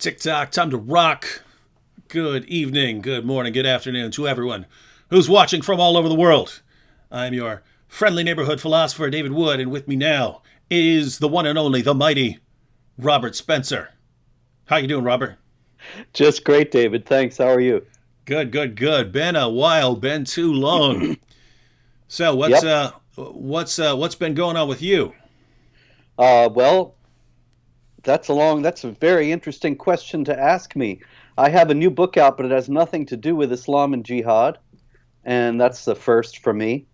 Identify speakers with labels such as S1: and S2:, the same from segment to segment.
S1: TikTok, time to rock. Good evening, good morning, good afternoon to everyone who's watching from all over the world. I'm your friendly neighborhood philosopher, David Wood, and with me now is the one and only, the mighty Robert Spencer. How you doing, Robert?
S2: Just great, David. Thanks. How are you?
S1: Good, good, good. Been a while, been too long. So
S2: Yep.
S1: what's been going on with you?
S2: Well, that's a very interesting question to ask me. I have a new book out, but it has nothing to do with Islam and jihad, and that's the first for me.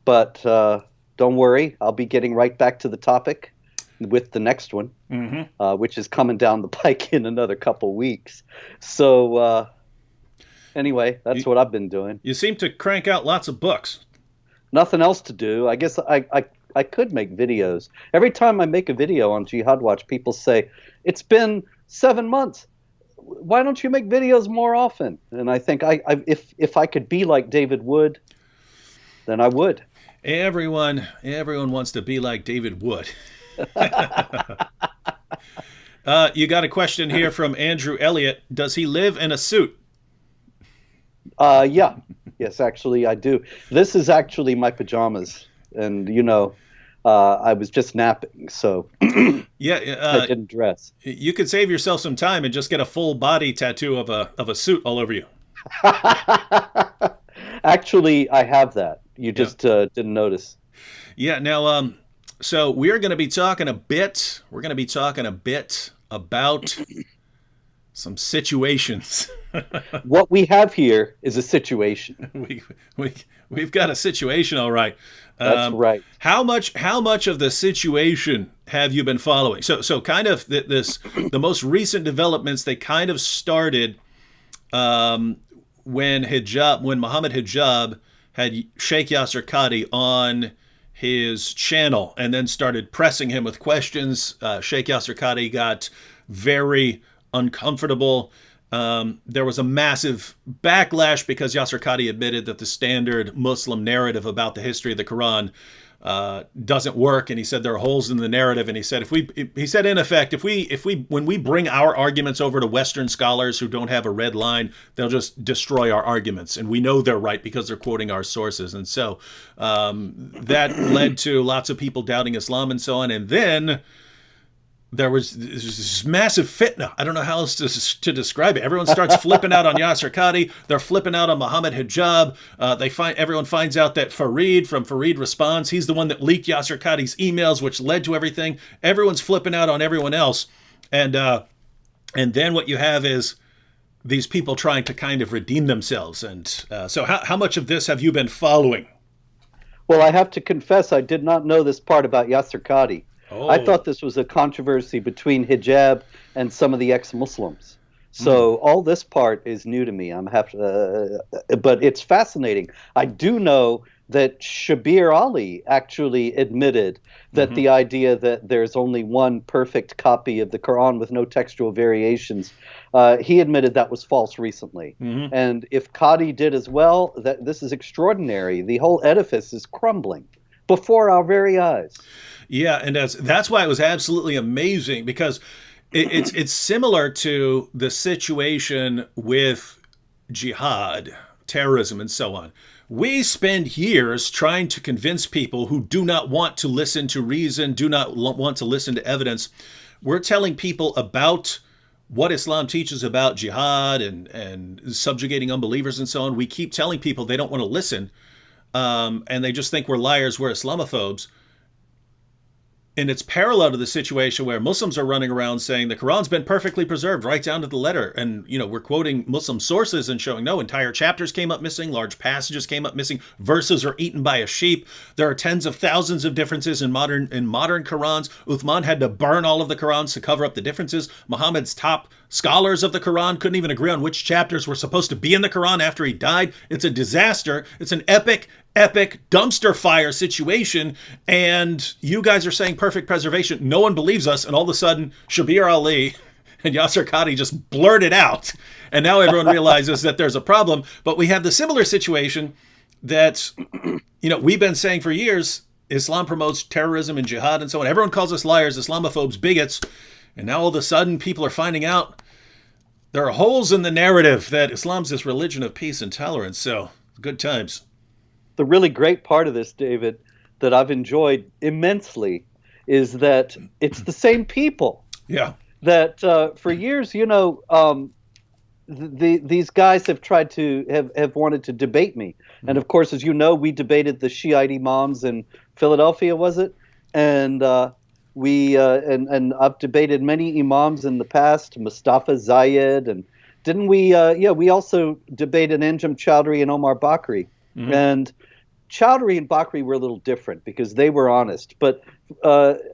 S2: But don't worry, I'll be getting right back to the topic with the next one,
S1: Mm-hmm.
S2: which is coming down the pike in another couple weeks. So anyway, that's
S1: You,
S2: what I've been doing.
S1: you seem to crank out lots of books.
S2: Nothing else to do. I guess I could make videos. Every time I make a video on Jihad Watch, people say, "It's been 7 months. Why don't you make videos more often?" And I think if I could be like David Wood, then I would.
S1: Everyone wants to be like David Wood. You got a question here from Andrew Elliott. Does he live in a suit?
S2: Yeah, yes, actually, I do. This is actually my pajamas, and I was just napping, so
S1: Yeah,
S2: I didn't dress.
S1: you could save yourself some time and just get a full body tattoo of a suit all over you.
S2: Actually, I have that. You
S1: Yeah.
S2: just didn't notice.
S1: Yeah. Now, so we're going to be talking a bit. We're going to be talking a bit about some situations.
S2: What we have here is a situation.
S1: we we we've got a situation, all right.
S2: That's right.
S1: How much of the situation have you been following? So kind of the most recent developments, they kind of started when Mohammed Hijab had Sheikh Yasser Qadi on his channel and then started pressing him with questions. Sheikh Yasser Qadi got very uncomfortable. There was a massive backlash because Yasser Qadi admitted that the standard Muslim narrative about the history of the Quran doesn't work, and he said there are holes in the narrative. And he said he said in effect, if we when we bring our arguments over to Western scholars who don't have a red line, they'll just destroy our arguments, and we know they're right because they're quoting our sources. And so that led to lots of people doubting Islam and so on. And then there was this massive fitna. I don't know how else to describe it. Everyone starts flipping out on Yasser Qadi. They're flipping out on Mohammed Hijab. Everyone finds out that Farid from Farid Responds, he's the one that leaked Yasser Qadi's emails, which led to everything. Everyone's flipping out on everyone else, and then what you have is these people trying to kind of redeem themselves. And so, how much of this have you been following?
S2: Well, I have to confess, I did not know this part about Yasser Qadi. I
S1: Oh.
S2: thought this was a controversy between hijab and some of the ex-Muslims. So all this part is new to me. But it's fascinating. I do know that Shabir Ali actually admitted that
S1: Hmm.
S2: the idea that there's only one perfect copy of the Quran with no textual variations, he admitted that was false recently.
S1: Hmm.
S2: And if Qadi did as well, that this is extraordinary. The whole edifice is crumbling before our very eyes.
S1: Yeah, and that's why it was absolutely amazing because it's similar to the situation with jihad, terrorism, and so on. We spend years trying to convince people who do not want to listen to reason, do not want to listen to evidence. We're telling people about what Islam teaches about jihad and subjugating unbelievers and so on. We keep telling people they don't want to listen, and they just think we're liars, we're Islamophobes. And it's parallel to the situation where Muslims are running around saying the Quran's been perfectly preserved right down to the letter. And, we're quoting Muslim sources and showing no, entire chapters came up missing, large passages came up missing, verses are eaten by a sheep. There are tens of thousands of differences in modern Qurans. Uthman had to burn all of the Qurans to cover up the differences. Muhammad's top scholars of the Quran couldn't even agree on which chapters were supposed to be in the Quran after he died. It's a disaster. It's an epic dumpster fire situation, and you guys are saying perfect preservation. No one believes us, and all of a sudden, Shabir Ali and Yasser Qadi just blurted out, and now everyone realizes that there's a problem. But we have the similar situation that we've been saying for years. Islam promotes terrorism and jihad and so on. Everyone calls us liars, Islamophobes, bigots, and now all of a sudden people are finding out There are holes in the narrative that Islam's this religion of peace and tolerance. So good times.
S2: The really great part of this, David, that I've enjoyed immensely is that it's the same people
S1: Yeah.
S2: that for years, these guys have tried to have wanted to debate me. And of course, as you know, we debated the Shiite imams in Philadelphia, was it? And and I've debated many imams in the past, Mustafa Zayed, and didn't we? We also debated Anjem Chowdhury and Omar Bakri. And Chowdhury and Bakri were a little different because they were honest. But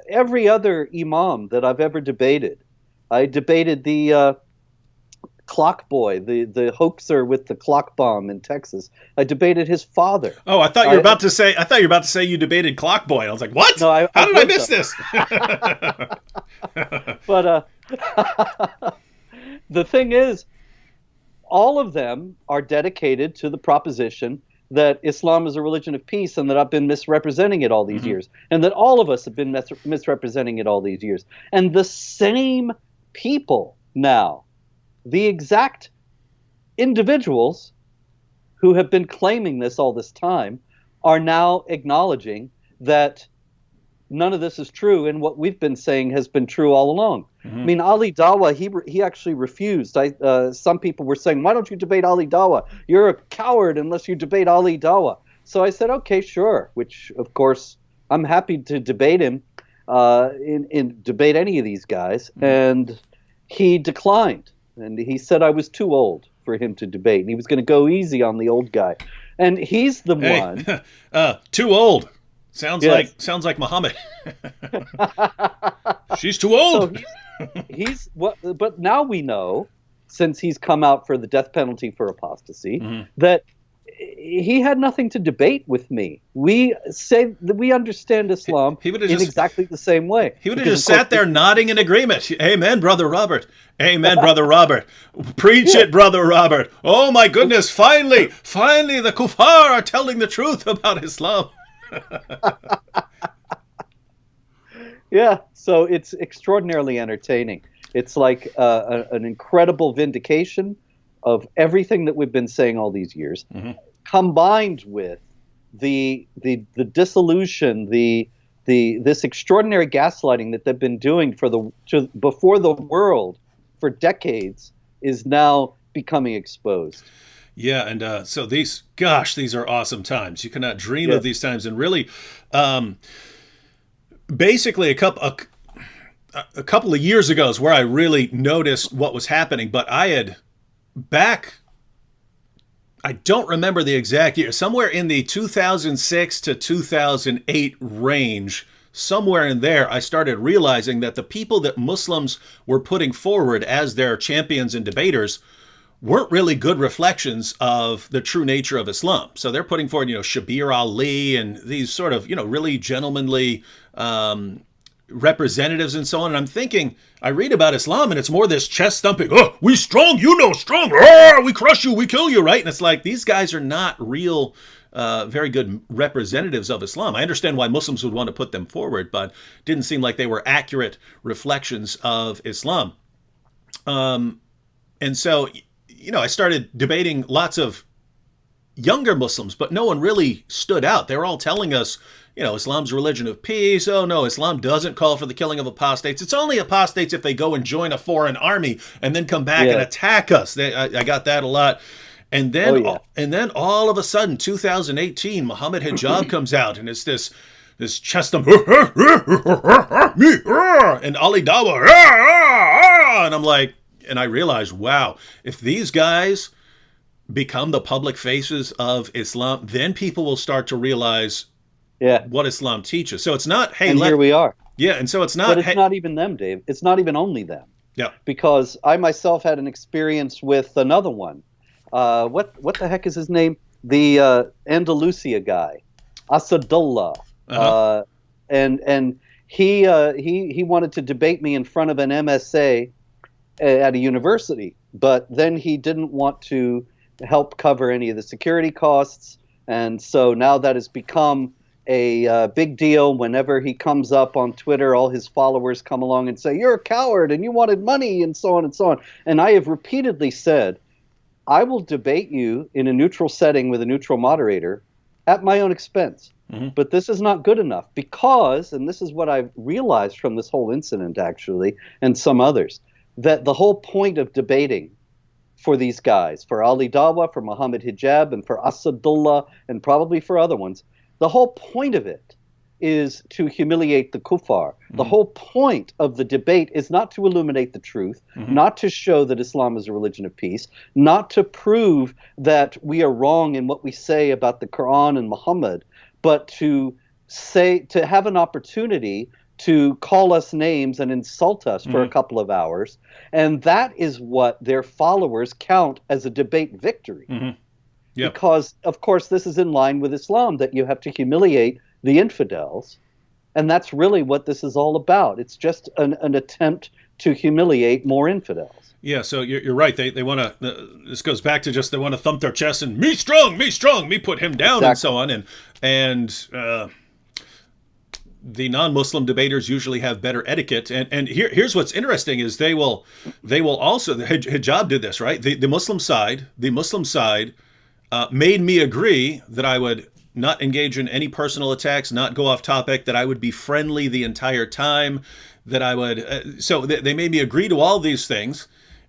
S2: every other imam that I've ever debated, I debated the clock boy, the hoaxer with the clock bomb in Texas. I debated his father.
S1: Oh, I thought you were about to say. I thought you were about to say you debated clock boy. I was like, what?
S2: No,
S1: How did I miss this?
S2: But the thing is, all of them are dedicated to the proposition that Islam is a religion of peace and that I've been misrepresenting it all these years, and that all of us have been misrepresenting it all these years. And the same people now, the exact individuals who have been claiming this all this time, are now acknowledging that none of this is true, and what we've been saying has been true all along. I mean, Ali Dawah, he actually refused. Some people were saying, why don't you debate Ali Dawah? You're a coward unless you debate Ali Dawah. So I said, okay, sure, which, of course, I'm happy to debate him, debate any of these guys. And he declined. And he said I was too old for him to debate. And he was going to go easy on the old guy. And he's the one.
S1: Too old. Sounds like Mohammed. She's too old.
S2: So he's what? But now we know, since he's come out for the death penalty for apostasy, that he had nothing to debate with me. We say that we understand Islam in exactly the same way.
S1: He would have just sat there nodding in agreement. Amen, Brother Robert. Amen, Brother Robert. Preach it, Brother Robert. Oh my goodness, finally the kuffar are telling the truth about Islam.
S2: Yeah, so it's extraordinarily entertaining. It's like an incredible vindication of everything that we've been saying all these years, combined with the dissolution, this extraordinary gaslighting that they've been doing before the world for decades is now becoming exposed.
S1: Yeah, and so these are awesome times. You cannot dream of these times, and really, basically a couple of years ago is where I really noticed what was happening. But I don't remember the exact year, somewhere in the 2006 to 2008 range, somewhere in there, I started realizing that the people that Muslims were putting forward as their champions and debaters weren't really good reflections of the true nature of Islam. So they're putting forward, Shabir Ali and these sort of, really gentlemanly representatives and so on. And I'm thinking, I read about Islam and it's more this chest thumping, oh, we strong, strong, oh, we crush you, we kill you, right? And it's like, these guys are not real, very good representatives of Islam. I understand why Muslims would want to put them forward, but didn't seem like they were accurate reflections of Islam. And so, I started debating lots of younger Muslims, but no one really stood out. They were all telling us, Islam's a religion of peace. Oh, no, Islam doesn't call for the killing of apostates. It's only apostates if they go and join a foreign army and then come back and attack us. I got that a lot. And then, all of a sudden, 2018, Mohammed Hijab comes out, and it's this chest thump, and Ali Dawah, and I'm like, and I realized, wow, if these guys become the public faces of Islam, then people will start to realize what Islam teaches. So it's not, hey,
S2: here we are.
S1: Yeah, and so it's not.
S2: But it's not even them, Dave. It's not even only them.
S1: Yeah.
S2: Because I myself had an experience with another one. What the heck is his name? The Andalusia guy, Asadullah. And he wanted to debate me in front of an MSA at a university, but then he didn't want to help cover any of the security costs, and so now that has become a big deal whenever he comes up on Twitter. All his followers come along and say, "You're a coward and you wanted money," and so on and so on. And I have repeatedly said, I will debate you in a neutral setting with a neutral moderator at my own expense.
S1: Mm-hmm.
S2: But this is not good enough because, and this is what I've realized from this whole incident actually, and some others, that the whole point of debating for these guys, for Ali Dawah, for Mohammed Hijab, and for Asadullah, and probably for other ones, the whole point of it is to humiliate the kuffar. The whole point of the debate is not to illuminate the truth, not to show that Islam is a religion of peace, not to prove that we are wrong in what we say about the Quran and Muhammad, but to have an opportunity to call us names and insult us for a couple of hours. And that is what their followers count as a debate victory.
S1: Yep.
S2: Because, of course, this is in line with Islam, that you have to humiliate the infidels. And that's really what this is all about. It's just an attempt to humiliate more infidels.
S1: Yeah, so you're right. They want to. This goes back to just they want to thump their chest and me strong, me put him down,
S2: Exactly.
S1: and so on. And the non-Muslim debaters usually have better etiquette. And here's what's interesting is they will also, the Hijab did this, right? The Muslim side made me agree that I would not engage in any personal attacks, not go off topic, that I would be friendly the entire time, that I would. So they made me agree to all these things.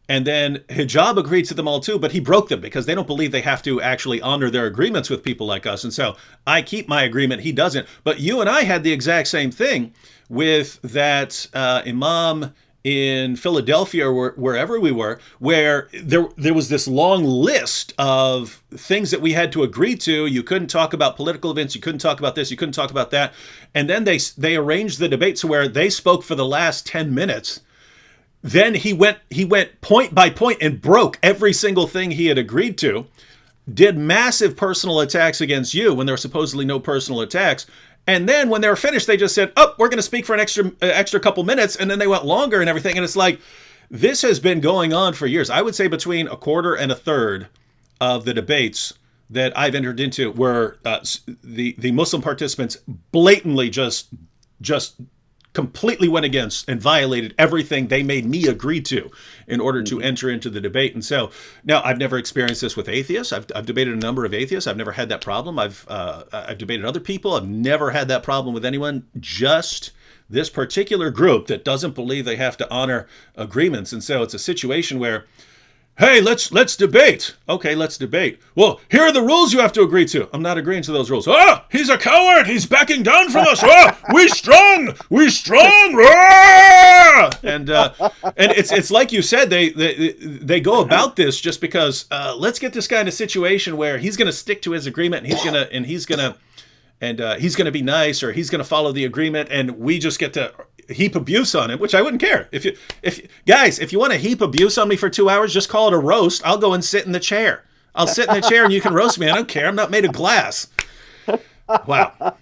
S1: And then Hijab agreed to them all too, but he broke them because they don't believe they have to actually honor their agreements with people like us. And so I keep my agreement, he doesn't. But you and I had the exact same thing with that imam in Philadelphia or wherever we were, where there was this long list of things that we had to agree to. You couldn't talk about political events, you couldn't talk about this, you couldn't talk about that. And then they arranged the debate so where they spoke for the last 10 minutes. Then he went point by point and broke every single thing he had agreed to, did massive personal attacks against you when there were supposedly no personal attacks. And then when they were finished, they just said, "Oh, we're going to speak for an extra couple minutes." And then they went longer and everything. And it's like, this has been going on for years. I would say between a quarter and a third of the debates that I've entered into were the Muslim participants blatantly just completely went against and violated everything they made me agree to in order to enter into the debate. And so now I've never experienced this with atheists. I've debated a number of atheists. I've never had that problem. I've debated other people. I've never had that problem with anyone. Just this particular group that doesn't believe they have to honor agreements. And so it's a situation where, hey, let's debate. Okay, let's debate. Well, here are the rules you have to agree to. I'm not agreeing to those rules. Ah, he's a coward. He's backing down from us. Ah, we strong. Ah! And it's like you said, they go about this just because let's get this guy in a situation where he's going to stick to his agreement and he's going to be nice, or he's going to follow the agreement, and we just get to heap abuse on him, which I wouldn't care. If you want to heap abuse on me for 2 hours, just call it a roast. I'll go and sit in the chair. I'll sit in the chair and you can roast me. I don't care. I'm not made of glass. Wow.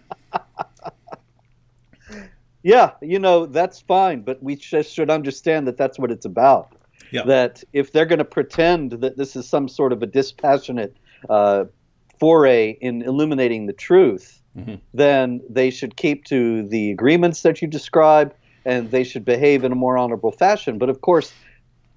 S2: Yeah, that's fine, but we just should understand that that's what it's about.
S1: Yeah.
S2: That if they're going to pretend that this is some sort of a dispassionate foray in illuminating the truth, then they should keep to the agreements that you describe, and they should behave in a more honorable fashion. But of course,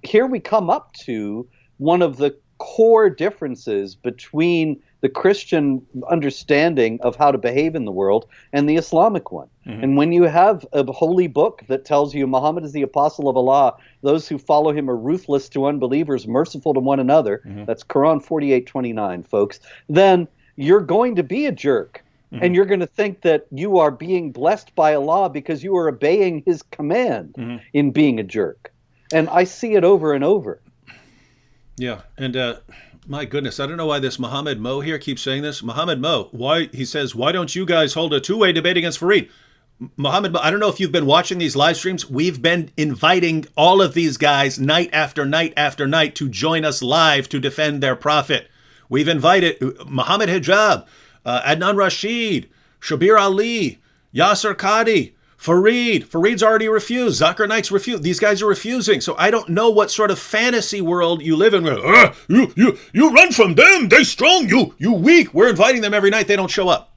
S2: here we come up to one of the core differences between the Christian understanding of how to behave in the world and the Islamic one. And when you have a holy book that tells you Muhammad is the apostle of Allah, those who follow him are ruthless to unbelievers, merciful to one another, that's Quran 48:29, folks, then you're going to be a jerk. And you're going to think that you are being blessed by Allah because you are obeying his command in being a jerk. And I see it over and over.
S1: Yeah, and my goodness, I don't know why this Mohammed Mo here keeps saying this. Mohammed Mo, he says, why don't you guys hold a two-way debate against Fareed? Mohammed Mo, I don't know if you've been watching these live streams. We've been inviting all of these guys night after night after night to join us live to defend their prophet. We've invited Mohammed Hijab, Adnan Rashid, Shabir Ali, Yasser Qadi, Fareed. Fareed's already refused. Zakir Naik's refused. These guys are refusing. So I don't know what sort of fantasy world you live in. You run from them. They strong. You weak. We're inviting them every night. They don't show up.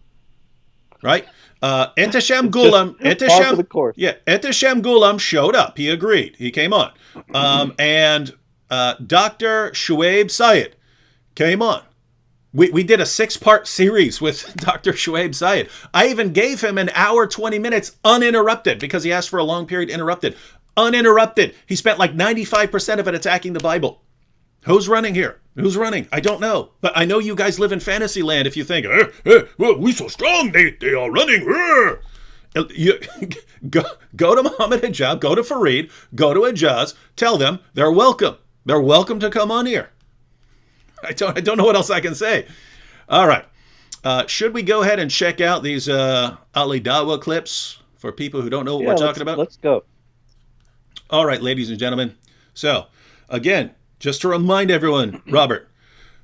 S1: right? Ehtisham
S2: It's just
S1: Gulam,
S2: par for the course.
S1: Ehtisham Gulam showed up. He agreed. He came on. And Dr. Shuaib Syed came on. We did a 6-part series with Dr. Shuaib Syed. I even gave him an hour, 20 minutes uninterrupted because he asked for a long period interrupted. Uninterrupted. He spent like 95% of it attacking the Bible. Who's running here? Who's running? I don't know. But I know you guys live in fantasy land if you think, well, we so strong, they are running. You, go to Mohammed Hijab, go to Fareed, go to Ijaz, tell them they're welcome. They're welcome to come on here. I don't know what else I can say. All right. Should we go ahead and check out these Ali Dawah clips for people who don't know what we're talking about?
S2: Let's go.
S1: All right, ladies and gentlemen. So, again, just to remind everyone, Robert,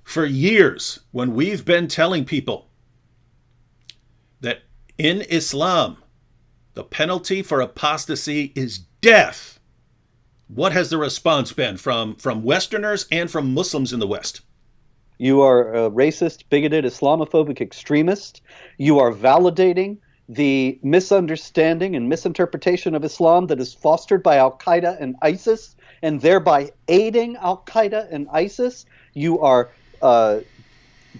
S1: for years, when we've been telling people that in Islam, the penalty for apostasy is death, what has the response been from Westerners and from Muslims in the West?
S2: You are a racist, bigoted, Islamophobic extremist. You are validating the misunderstanding and misinterpretation of Islam that is fostered by Al-Qaeda and ISIS, and thereby aiding Al-Qaeda and ISIS. You are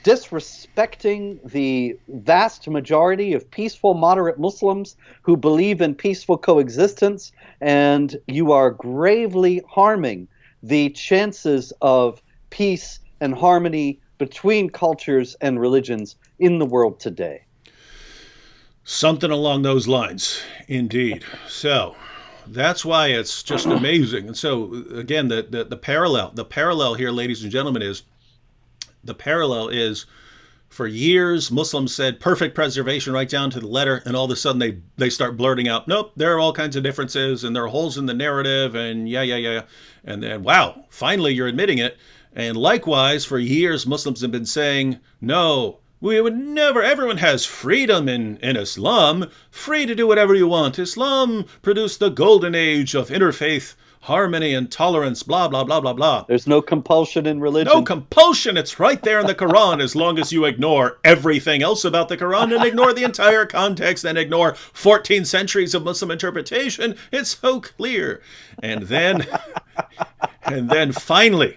S2: disrespecting the vast majority of peaceful, moderate Muslims who believe in peaceful coexistence, and you are gravely harming the chances of peace and harmony between cultures and religions in the world today.
S1: Something along those lines, indeed. So that's why it's just amazing. And so again, the parallel here, ladies and gentlemen, is for years Muslims said perfect preservation right down to the letter, and all of a sudden they start blurting out, nope, there are all kinds of differences and there are holes in the narrative, and yeah. And then, wow, finally you're admitting it. And likewise, for years Muslims have been saying, no, we would never, everyone has freedom in Islam, free to do whatever you want. Islam produced the golden age of interfaith harmony and tolerance, blah, blah, blah, blah, blah.
S2: There's no compulsion in religion.
S1: No compulsion. It's right there in the Quran, as long as you ignore everything else about the Quran and ignore the entire context and ignore 14 centuries of Muslim interpretation. It's so clear. And then finally,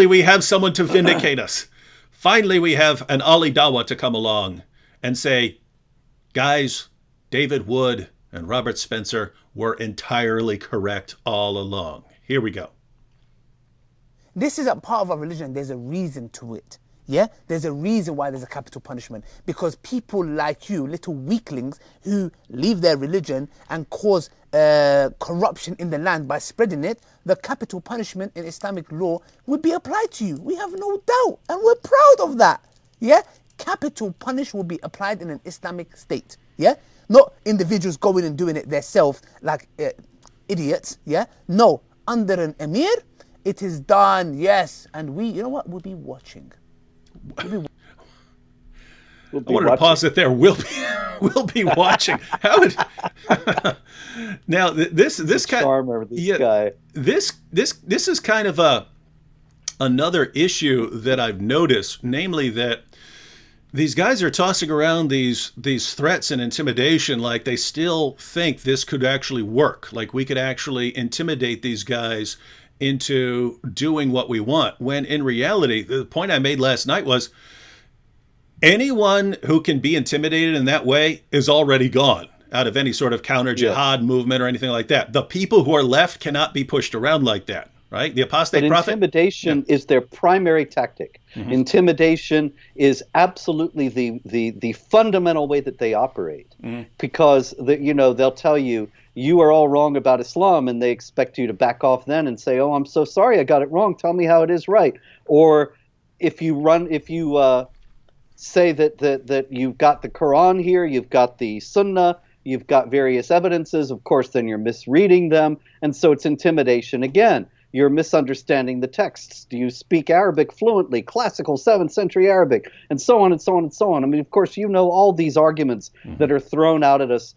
S1: we have someone to vindicate us. Finally, we have an Ali Dawah to come along and say, guys, David Wood and Robert Spencer were entirely correct all along. Here we go.
S3: This is a part of our religion. There's a reason to it. Yeah? There's a reason why there's a capital punishment. Because people like you, little weaklings, who leave their religion and cause corruption in the land by spreading it, the capital punishment in Islamic law would be applied to you. We have no doubt. And we're proud of that. Yeah? Capital punishment will be applied in an Islamic state. Yeah? Not individuals going and doing it themselves like idiots. Yeah? No. Under an emir, it is done. Yes. And we, you know what? We'll be watching.
S1: I wanted to pause it there. We'll be watching. How would now this kind
S2: charmer, this guy.
S1: This is kind of another issue that I've noticed, namely that these guys are tossing around these threats and intimidation like they still think this could actually work, like we could actually intimidate these guys into doing what we want, when in reality, the point I made last night was anyone who can be intimidated in that way is already gone out of any sort of counter-jihad movement or anything like that. The people who are left cannot be pushed around like that, right? The apostate prophet.
S2: Intimidation is their primary tactic. Mm-hmm. Intimidation is absolutely the fundamental way that they operate, because they'll tell you, you are all wrong about Islam, and they expect you to back off then and say, oh, I'm so sorry, I got it wrong. Tell me how it is right. Or if you say that you've got the Quran here, you've got the Sunnah, you've got various evidences, of course, then you're misreading them. And so it's intimidation again. You're misunderstanding the texts. Do you speak Arabic fluently, classical 7th century Arabic, and so on and so on and so on. I mean, of course, you know all these arguments that are thrown out at us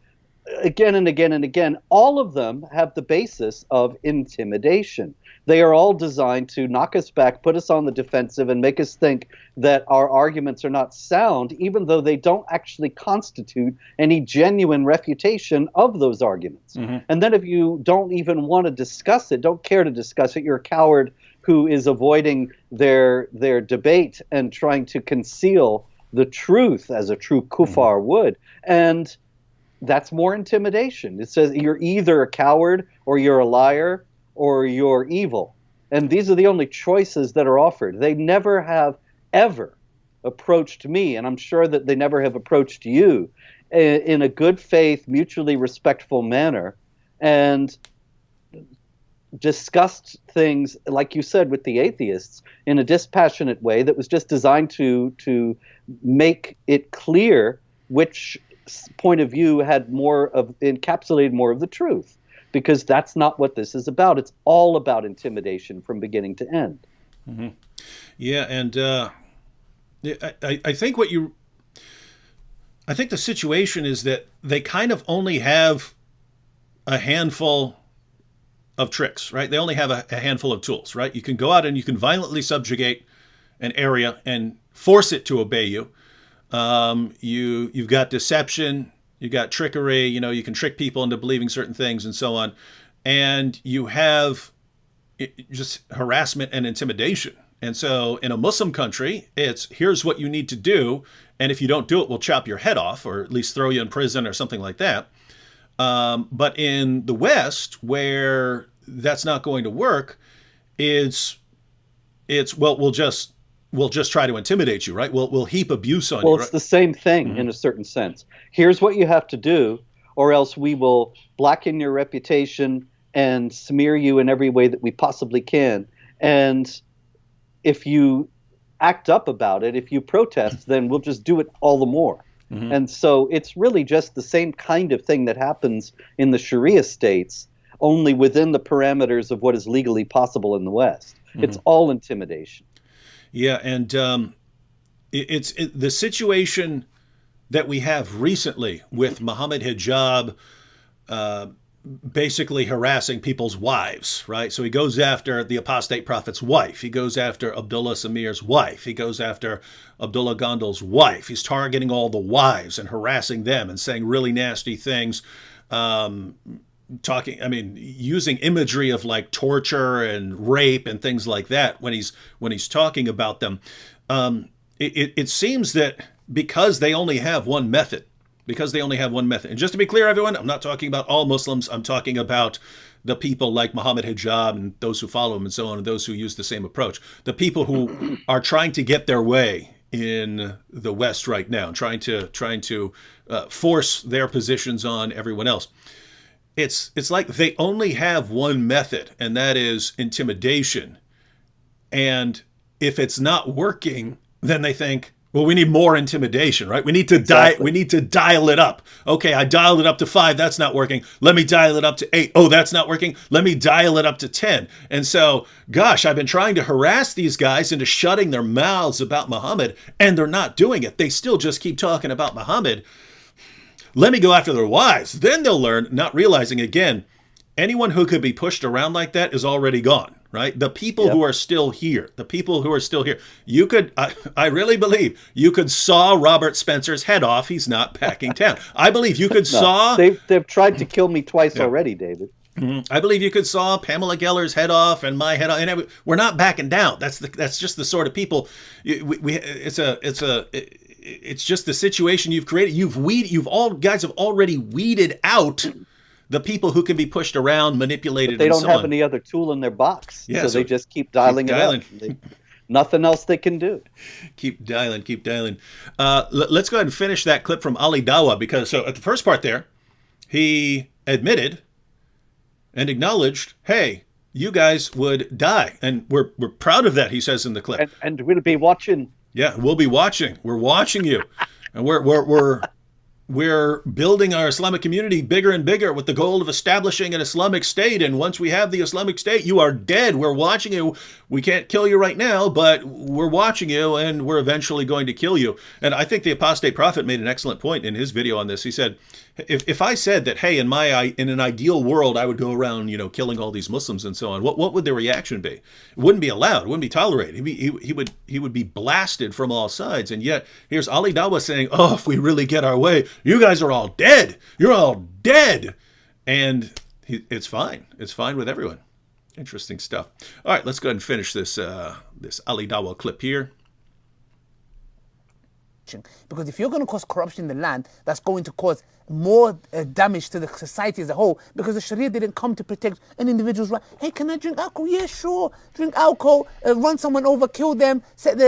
S2: again and again and again. All of them have the basis of intimidation. They are all designed to knock us back, put us on the defensive, and make us think that our arguments are not sound, even though they don't actually constitute any genuine refutation of those arguments. And then if you don't even want to discuss it, don't care to discuss it, you're a coward who is avoiding their debate and trying to conceal the truth as a true kuffar would. And that's more intimidation. It says you're either a coward or you're a liar or you're evil. And these are the only choices that are offered. They never have ever approached me, and I'm sure that they never have approached you in a good faith, mutually respectful manner, and discussed things, like you said, with the atheists in a dispassionate way that was just designed to make it clear which point of view had encapsulated more of the truth. Because that's not what this is about. It's all about intimidation from beginning to end.
S1: Yeah, and I think I think the situation is that they kind of only have a handful of tricks, right? They only have a handful of tools, right? You can go out and you can violently subjugate an area and force it to obey you. You've got deception. You got trickery, you can trick people into believing certain things and so on. And you have just harassment and intimidation. And so in a Muslim country, it's here's what you need to do. And if you don't do it, we'll chop your head off or at least throw you in prison or something like that. But in the West, where that's not going to work, it's well, we'll just try to intimidate you, right? We'll heap abuse on you.
S2: Well, it's the same thing in a certain sense. Here's what you have to do, or else we will blacken your reputation and smear you in every way that we possibly can. And if you act up about it, if you protest, then we'll just do it all the more. And so it's really just the same kind of thing that happens in the Sharia states, only within the parameters of what is legally possible in the West. It's all intimidation.
S1: Yeah, and it's the situation that we have recently with Mohammed Hijab basically harassing people's wives, right? So he goes after the apostate prophet's wife. He goes after Abdullah Samir's wife. He goes after Abdullah Gondal's wife. He's targeting all the wives and harassing them and saying really nasty things, using imagery of like torture and rape and things like that when he's talking about them. It seems that because they only have one method, and just to be clear, everyone, I'm not talking about all Muslims. I'm talking about the people like Mohammed Hijab and those who follow him and so on, and those who use the same approach. The people who are trying to get their way in the West right now, trying to force their positions on everyone else. It's like they only have one method, and that is intimidation. And if it's not working, then they think, well, we need more intimidation, right? We need to dial it up. Okay, I dialed it up to 5. That's not working. Let me dial it up to 8. Oh, that's not working. Let me dial it up to 10. And so, gosh, I've been trying to harass these guys into shutting their mouths about Muhammad, and they're not doing it. They still just keep talking about Muhammad. Let me go after their wives. Then they'll learn, not realizing, again, anyone who could be pushed around like that is already gone, right? The people who are still here, you could, I really believe, you could saw Robert Spencer's head off. He's not backing down. I believe you could saw...
S2: They've tried to kill me twice already, David.
S1: I believe you could saw Pamela Geller's head off and my head off, and we're not backing down. That's just the sort of people. It's just the situation you've created. Guys have already weeded out the people who can be pushed around, manipulated,
S2: but they
S1: and
S2: don't
S1: so
S2: have
S1: on.
S2: any other tool in their box,
S1: Yeah,
S2: so they just keep dialing it up. Nothing else they can do.
S1: Keep dialing. Let's go ahead and finish that clip from Ali Dawah, because so at the first part there, he admitted and acknowledged, hey, you guys would die. And we're proud of that, he says in the clip.
S2: And we'll be watching.
S1: Yeah, we'll be watching. We're watching you. And we're building our Islamic community bigger and bigger with the goal of establishing an Islamic state. And once we have the Islamic state, you are dead. We're watching you. We can't kill you right now, but we're watching you, and we're eventually going to kill you. And I think the apostate prophet made an excellent point in his video on this. He said, if I said that, hey, in an ideal world, I would go around, killing all these Muslims and so on, what would the reaction be? It wouldn't be allowed. It wouldn't be tolerated. He would be blasted from all sides. And yet here's Ali Dawah saying, oh, if we really get our way, you guys are all dead. You're all dead. And it's fine. It's fine with everyone. Interesting stuff. All right, let's go ahead and finish this Ali Dawah clip here.
S3: Because if you're going to cause corruption in the land, that's going to cause more damage to the society as a whole, because the Sharia didn't come to protect an individual's right. Hey, can I drink alcohol? Yeah, sure. Drink alcohol, run someone over, kill them, set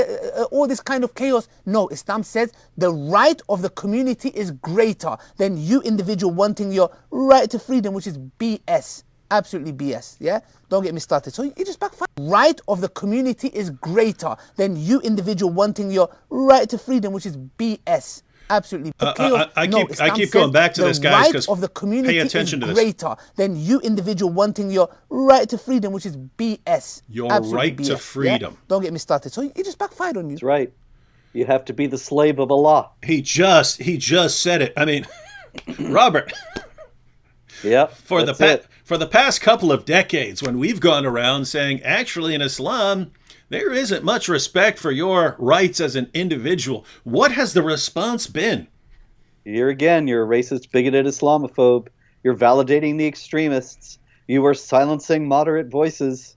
S3: all this kind of chaos. No, Islam says the right of the community is greater than you individual wanting your right to freedom, which is BS. Absolutely BS, yeah? Don't get me started. So you just backfire. Right of the community is greater than you individual wanting your right to freedom, which is BS. Absolutely.
S1: I keep going back to this, guys, because
S3: of the community
S1: pay attention
S3: is
S1: to
S3: greater than you individual wanting your right to freedom, which is BS.
S1: Your
S3: Absolutely
S1: right
S3: BS,
S1: to freedom.
S3: Yeah? Don't get me started. So it just backfired on you.
S2: That's right. You have to be the slave of Allah.
S1: He just said it. I mean, Robert.
S2: Yep.
S1: For the past couple of decades, when we've gone around saying, actually, in Islam, there isn't much respect for your rights as an individual, what has the response been?
S2: Here again, you're a racist, bigoted Islamophobe. You're validating the extremists. You are silencing moderate voices.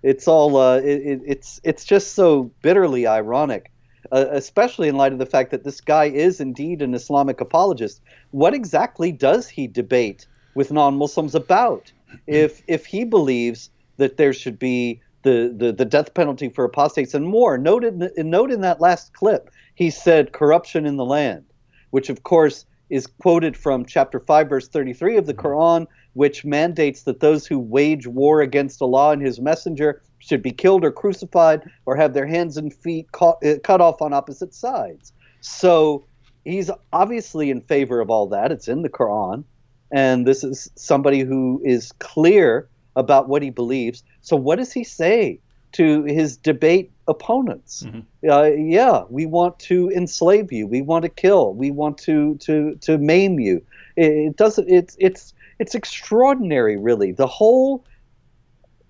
S2: It's all it's just so bitterly ironic, especially in light of the fact that this guy is indeed an Islamic apologist. What exactly does he debate with non-Muslims about? If he believes that there should be the death penalty for apostates and more. Note in that last clip, he said corruption in the land, which of course is quoted from chapter 5, verse 33 of the Quran, which mandates that those who wage war against Allah and his messenger should be killed or crucified or have their hands and feet cut off on opposite sides. So he's obviously in favor of all that. It's in the Quran. And this is somebody who is clear about what he believes. So what does he say to his debate opponents? Yeah, we want to enslave you. We want to kill. We want to maim you. It's extraordinary, really. The whole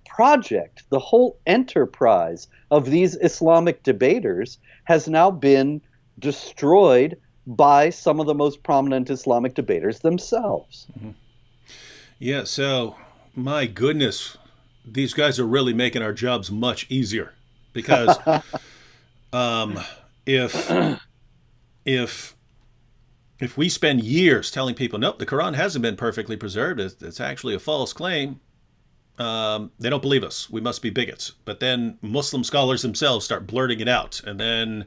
S2: project, the whole enterprise of these Islamic debaters has now been destroyed by some of the most prominent Islamic debaters themselves.
S1: Yeah, so my goodness, these guys are really making our jobs much easier, because if we spend years telling people, nope, the Quran hasn't been perfectly preserved, it's actually a false claim, they don't believe us. We must be bigots. But then Muslim scholars themselves start blurting it out, and then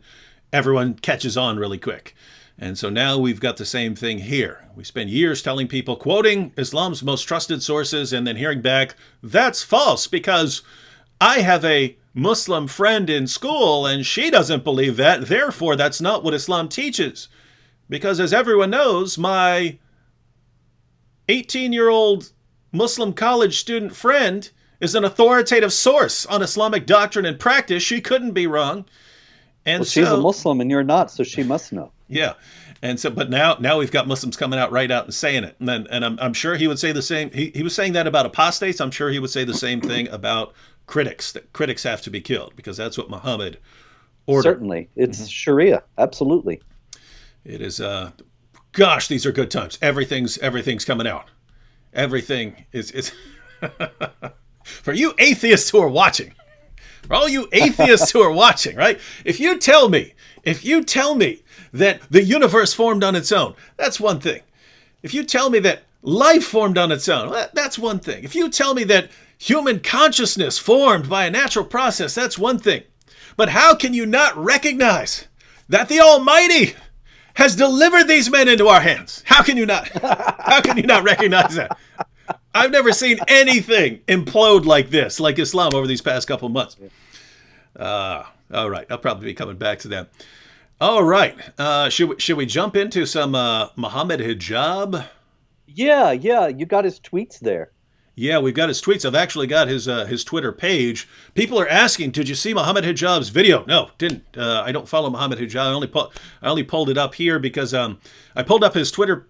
S1: everyone catches on really quick. And so now we've got the same thing here. We spend years telling people, quoting Islam's most trusted sources, and then hearing back, that's false because I have a Muslim friend in school and she doesn't believe that. Therefore, that's not what Islam teaches. Because as everyone knows, my 18-year-old Muslim college student friend is an authoritative source on Islamic doctrine and practice. She couldn't be wrong. And
S2: she's a Muslim and you're not, so she must know.
S1: Yeah. And so, but now we've got Muslims coming out right out and saying it. And I'm sure he would say the same. He was saying that about apostates. I'm sure he would say the same thing about critics, that critics have to be killed, because that's what Muhammad ordered.
S2: Certainly. It's Sharia. Absolutely.
S1: It is, gosh, these are good times. Everything's coming out. Everything is for you atheists who are watching, for all you atheists who are watching, right? If you tell me that the universe formed on its own, that's one thing. If you tell me that life formed on its own, that's one thing. If you tell me that human consciousness formed by a natural process, that's one thing. But how can you not recognize that the Almighty has delivered these men into our hands? How can you not? How can you not recognize that? I've never seen anything implode like this, like Islam, over these past couple months. All right, I'll probably be coming back to that. All right, should we jump into some Mohammed Hijab?
S2: Yeah, you got his tweets there.
S1: Yeah, we've got his tweets. I've actually got his Twitter page. People are asking, "Did you see Mohammed Hijab's video?" No, didn't. I don't follow Mohammed Hijab. I only pulled it up here because I pulled up his Twitter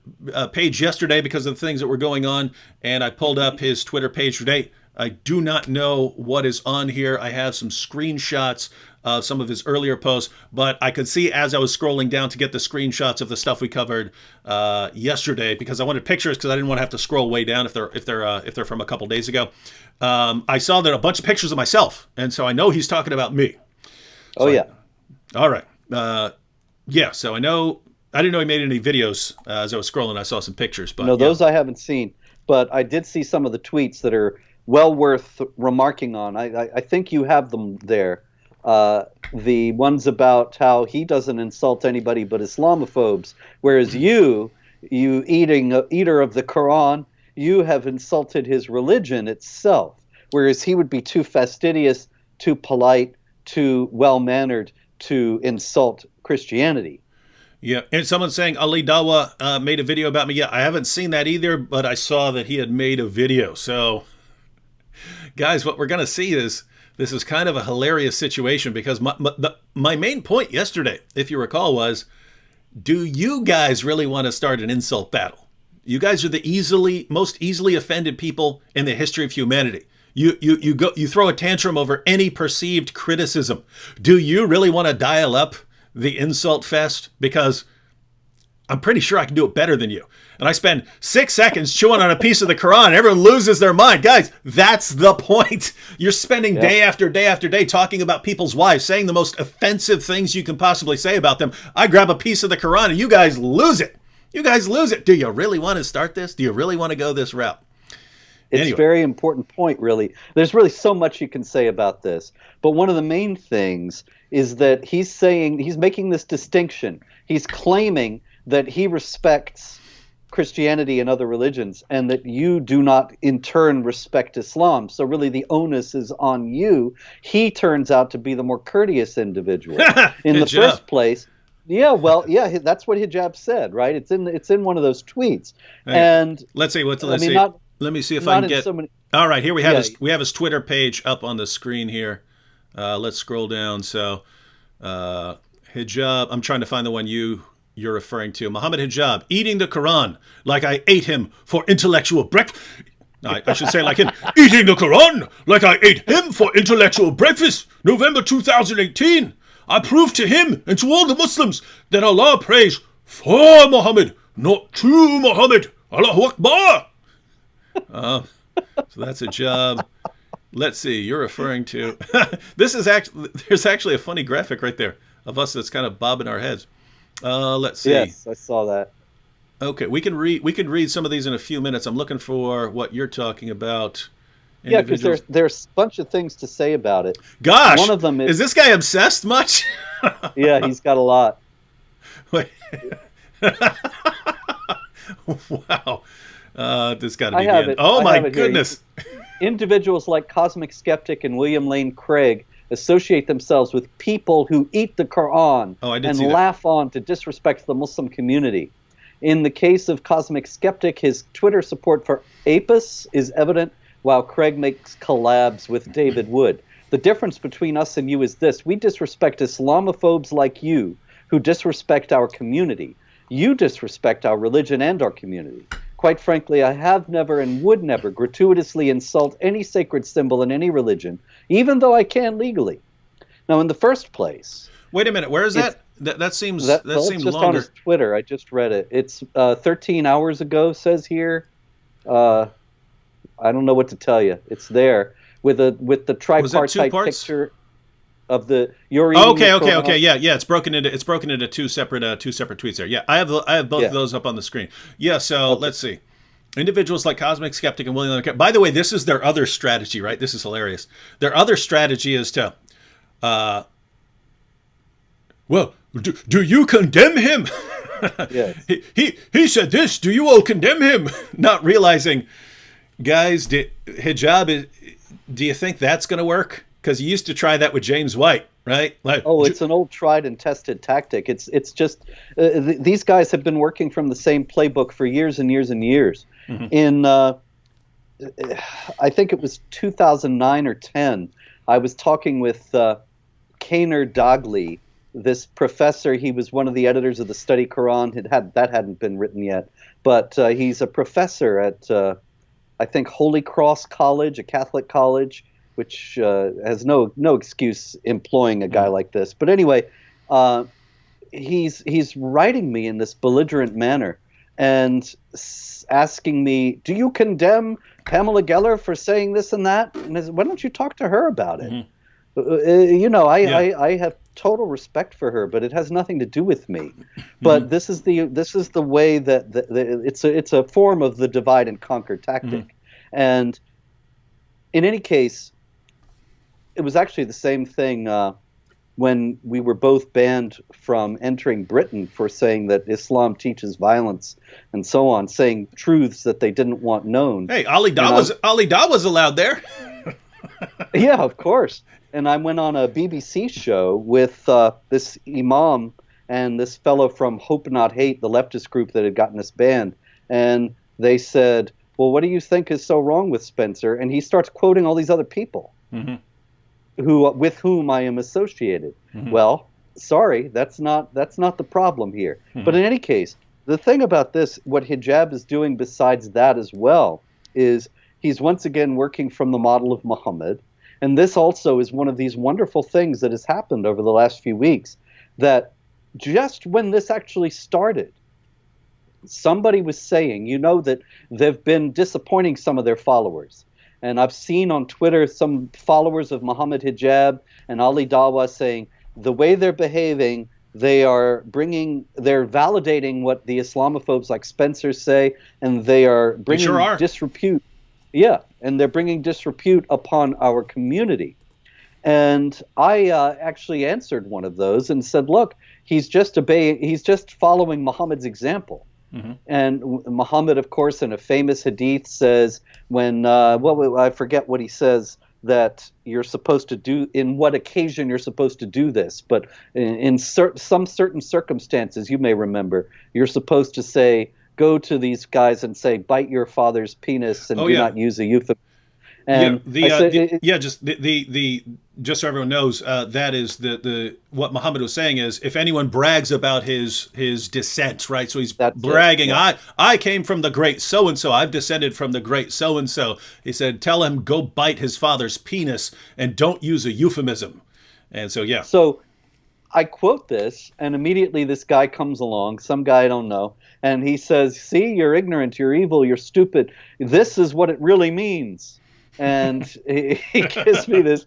S1: page yesterday because of the things that were going on, and I pulled up his Twitter page today. I do not know what is on here. I have some screenshots of some of his earlier posts, but I could see as I was scrolling down to get the screenshots of the stuff we covered yesterday, because I wanted pictures because I didn't want to have to scroll way down if they're from a couple days ago. I saw that a bunch of pictures of myself, and so I know he's talking about me.
S2: Oh, yeah.
S1: All right. Yeah. So I didn't know he made any videos. As I was scrolling, I saw some pictures, but
S2: No, those I haven't seen, but I did see some of the tweets that are well worth remarking on. I think you have them there. The ones about how he doesn't insult anybody but Islamophobes, whereas you eater of the Quran, you have insulted his religion itself, whereas he would be too fastidious, too polite, too well-mannered to insult Christianity.
S1: Yeah, and someone's saying Ali Dawah made a video about me. Yeah, I haven't seen that either, but I saw that he had made a video. So, guys, what we're going to see is this is kind of a hilarious situation, because my main point yesterday, if you recall, was, do you guys really want to start an insult battle? You guys are the most easily offended people in the history of humanity. You throw a tantrum over any perceived criticism. Do you really want to dial up the insult fest? Because I'm pretty sure I can do it better than you. And I spend 6 seconds chewing on a piece of the Quran, and everyone loses their mind. Guys, that's the point. You're spending day after day after day talking about people's wives, saying the most offensive things you can possibly say about them. I grab a piece of the Quran, and you guys lose it. You guys lose it. Do you really want to start this? Do you really want to go this route?
S2: It's a very important point, really. There's really so much you can say about this. But one of the main things is that he's making this distinction. He's claiming that he respects Christianity and other religions, and that you do not in turn respect Islam. So really the onus is on you. He turns out to be the more courteous individual. In the first place, that's what Hijab said, right? It's in one of those tweets. And
S1: let's see let me see if I can get all right, here we have his Twitter page up on the screen here. Let's scroll down. So Hijab, I'm trying to find the one you're referring to. Mohammed Hijab, eating the Quran like I ate him for intellectual breakfast. I should say like him, eating the Quran like I ate him for intellectual breakfast. November 2018. I proved to him and to all the Muslims that Allah prays for Muhammad, not to Muhammad. Allahu Akbar. So that's Hijab. Let's see. You're referring to there's actually a funny graphic right there of us that's kind of bobbing our heads. Let's see.
S2: Yes, I saw that.
S1: Okay, we can read some of these in a few minutes. I'm looking for what you're talking about.
S2: Yeah, because there's a bunch of things to say about it.
S1: Gosh,
S2: one of them
S1: is this guy obsessed much?
S2: Yeah, he's got a lot.
S1: Wait. Wow, this got to be good. Oh my goodness!
S2: Individuals like Cosmic Skeptic and William Lane Craig associate themselves with people who eat the Quran and laugh on to disrespect the Muslim community. In the case of Cosmic Skeptic, his Twitter support for Apis is evident, while Craig makes collabs with David Wood. The difference between us and you is this: we disrespect Islamophobes like you, who disrespect our community. You disrespect our religion and our community. Quite frankly, I have never and would never gratuitously insult any sacred symbol in any religion, even though I can legally. Now, in the first place...
S1: Wait a minute, where is that? That seems seems
S2: just
S1: longer.
S2: On his Twitter, I just read it. It's 13 hours ago, says here. I don't know what to tell you. It's there with the tripartite picture of the you're eating
S1: okay. Yeah. It's broken into two separate tweets there. Yeah, I have both of those up on the screen. Yeah, so let's see. Individuals like Cosmic Skeptic and William Lane. By the way, this is their other strategy, right? This is hilarious. Their other strategy is to well, do you condemn him?
S2: Yes.
S1: He said this. Do you all condemn him? Not realizing, guys, Hijab, do you think that's going to work? Because you used to try that with James White, right? Like,
S2: it's an old tried and tested tactic. It's just these guys have been working from the same playbook for years and years and years. Mm-hmm. I think it was 2009 or 10. I was talking with Kaner Dagli, this professor. He was one of the editors of the Study Quran. That hadn't been written yet, but he's a professor at I think Holy Cross College, a Catholic college, which has no excuse employing a guy like this. But anyway, he's writing me in this belligerent manner and asking me, "Do you condemn Pamela Geller for saying this and that?" And I said, "Why don't you talk to her about it?" I have total respect for her, but it has nothing to do with me. But this is the way that it's a form of the divide and conquer tactic. And in any case, it was actually the same thing when we were both banned from entering Britain for saying that Islam teaches violence and so on, saying truths that they didn't want known.
S1: Hey, Ali Dawah was allowed there.
S2: Yeah, of course. And I went on a BBC show with this imam and this fellow from Hope Not Hate, the leftist group that had gotten us banned. And they said, "Well, what do you think is so wrong with Spencer?" And he starts quoting all these other people with whom I am associated. Well, sorry, that's not the problem here. But in any case, the thing about this, what hijab is doing besides that as well, is he's once again working from the model of Muhammad. And this also is one of these wonderful things that has happened over the last few weeks, that just when this actually started, somebody was saying, that they've been disappointing some of their followers. And I've seen on Twitter some followers of Muhammad Hijab and Ali Dawah saying the way they're behaving, they're validating what the Islamophobes like Spencer say, and they are bringing disrepute. Yeah, and they're bringing disrepute upon our community. And I actually answered one of those and said, look, he's just following Muhammad's example. And Muhammad, of course, in a famous hadith says, when I forget what he says, that you're supposed to do, in what occasion you're supposed to do this, but in some certain circumstances, you may remember, you're supposed to say, go to these guys and say, bite your father's penis and do not use a euphemism. And just so everyone knows, that is what Muhammad was saying is, if anyone brags about his descent, right? So he's bragging, I came from the great so-and-so, I've descended from the great so-and-so. He said, tell him, go bite his father's penis and don't use a euphemism. And so, yeah. So I quote this, and immediately this guy comes along, some guy I don't know, and he says, see, you're ignorant, you're evil, you're stupid. This is what it really means. And he gives me this.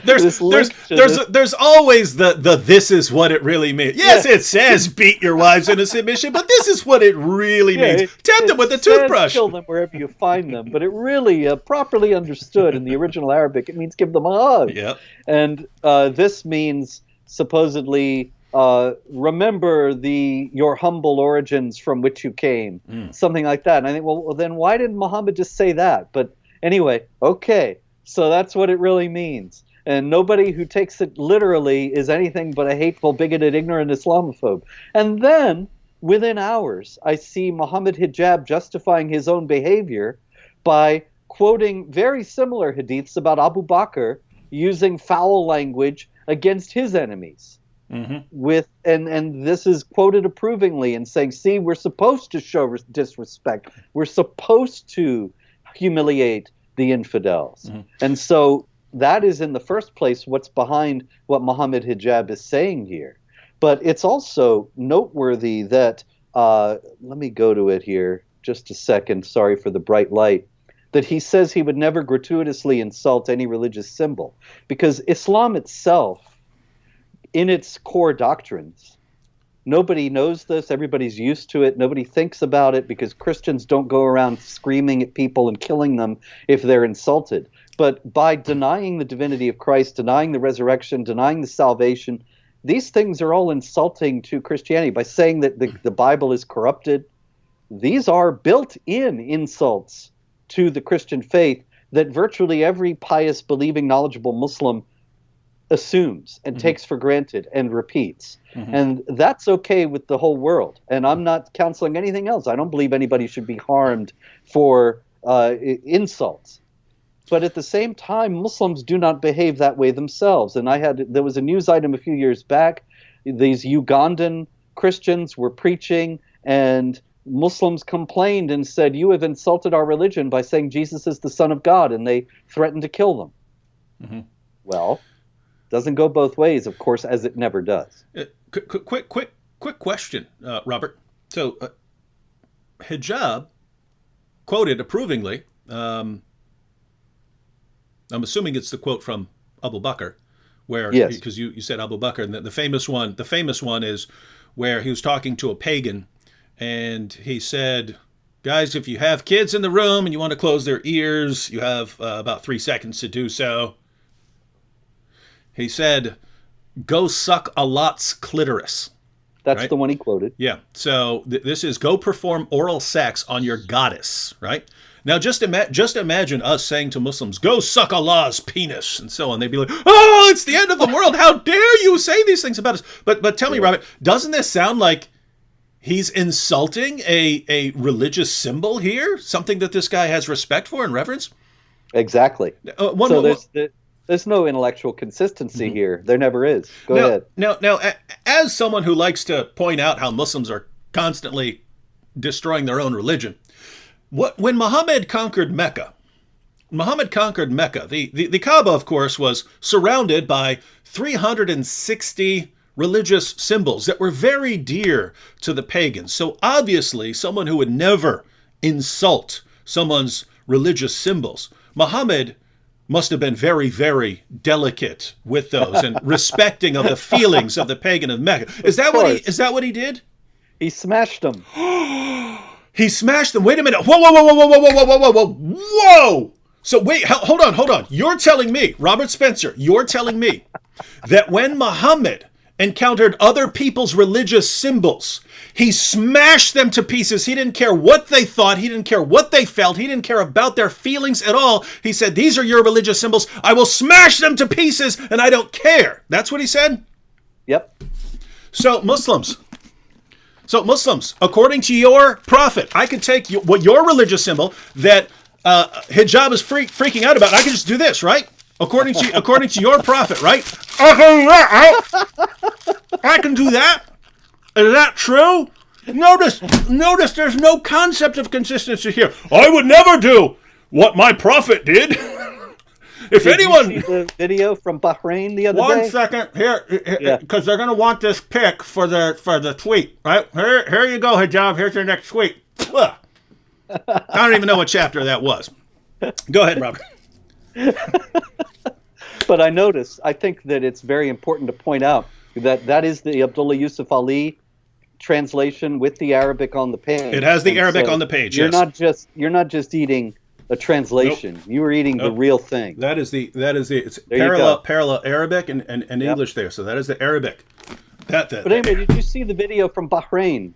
S1: There's always the this is what it really means. Yes, it says beat your wives into submission, but this is what it really means. Tempt them with a toothbrush.
S2: Kill them wherever you find them. But it really, properly understood in the original Arabic, it means give them a hug.
S1: Yep.
S2: And this means supposedly remember your humble origins from which you came, something like that. And I think, well, then why didn't Muhammad just say that? But anyway, okay, so that's what it really means. And nobody who takes it literally is anything but a hateful, bigoted, ignorant Islamophobe. And then, within hours, I see Muhammad Hijab justifying his own behavior by quoting very similar hadiths about Abu Bakr using foul language against his enemies. And this is quoted approvingly and saying, see, we're supposed to show disrespect. We're supposed to humiliate the infidels. And so that is in the first place what's behind what Muhammad Hijab is saying here. But it's also noteworthy that, let me go to it here just a second, sorry for the bright light, that he says he would never gratuitously insult any religious symbol, because Islam itself, in its core doctrines, nobody knows this. Everybody's used to it. Nobody thinks about it because Christians don't go around screaming at people and killing them if they're insulted. But by denying the divinity of Christ, denying the resurrection, denying the salvation, these things are all insulting to Christianity. By saying that the Bible is corrupted, these are built-in insults to the Christian faith that virtually every pious, believing, knowledgeable Muslim assumes and takes for granted and repeats. And that's okay with the whole world. And I'm not counseling anything else. I don't believe anybody should be harmed for insults. But at the same time, Muslims do not behave that way themselves. And there was a news item a few years back. These Ugandan Christians were preaching, and Muslims complained and said, "You have insulted our religion by saying Jesus is the Son of God," and they threatened to kill them. Mm-hmm. Well, doesn't go both ways, of course, as it never does.
S1: Quick question, Robert. So, Hijab quoted approvingly. I'm assuming it's the quote from Abu Bakr, where
S2: yes,
S1: because you said Abu Bakr, and the famous one is where he was talking to a pagan, and he said, "Guys, if you have kids in the room and you want to close their ears, you have about 3 seconds to do so." He said, "Go suck a lot's clitoris."
S2: That's
S1: right?
S2: The one he quoted.
S1: Yeah. So this is go perform oral sex on your goddess, right? Now, just imagine us saying to Muslims, "Go suck Allah's penis," and so on. They'd be like, "Oh, it's the end of the world. How dare you say these things about us?" But tell me, Robert, doesn't this sound like he's insulting a religious symbol here? Something that this guy has respect for and reverence?
S2: Exactly. There's no intellectual consistency here. There never is. Go ahead.
S1: Now, as someone who likes to point out how Muslims are constantly destroying their own religion, when Muhammad conquered Mecca, the Kaaba, of course, was surrounded by 360 religious symbols that were very dear to the pagans. So obviously, someone who would never insult someone's religious symbols, Muhammad must have been very, very delicate with those and respecting of the feelings of the pagan of Mecca. Is that what he did?
S2: He smashed them.
S1: He smashed them. Wait a minute. Whoa. So wait, hold on. You're telling me, Robert Spencer, that when Muhammad encountered other people's religious symbols, he smashed them to pieces. He didn't care what they thought. He didn't care what they felt. He didn't care about their feelings at all. He said, "These are your religious symbols. I will smash them to pieces, and I don't care." That's what he said?
S2: Yep.
S1: So Muslims, according to your prophet, I can take your religious symbol that hijab is freaking out about. I can just do this, right? According to your prophet, right? I can do that. Is that true? Notice, there's no concept of consistency here. I would never do what my prophet did. If
S2: Did
S1: anyone,
S2: you see the video from Bahrain the other day?
S1: 1 second here, because they're gonna want this pic for the tweet, right? Here you go, Hijab. Here's your next tweet. Ugh. I don't even know what chapter that was. Go ahead, Robert.
S2: But I think that it's very important to point out that is the Abdullah Yusuf Ali translation with the Arabic on the page.
S1: It has the Arabic on the page.
S2: You're not just eating a translation. Nope. You were eating the real thing.
S1: That is it's parallel Arabic and English there. So that is the Arabic.
S2: But anyway, did you see the video from Bahrain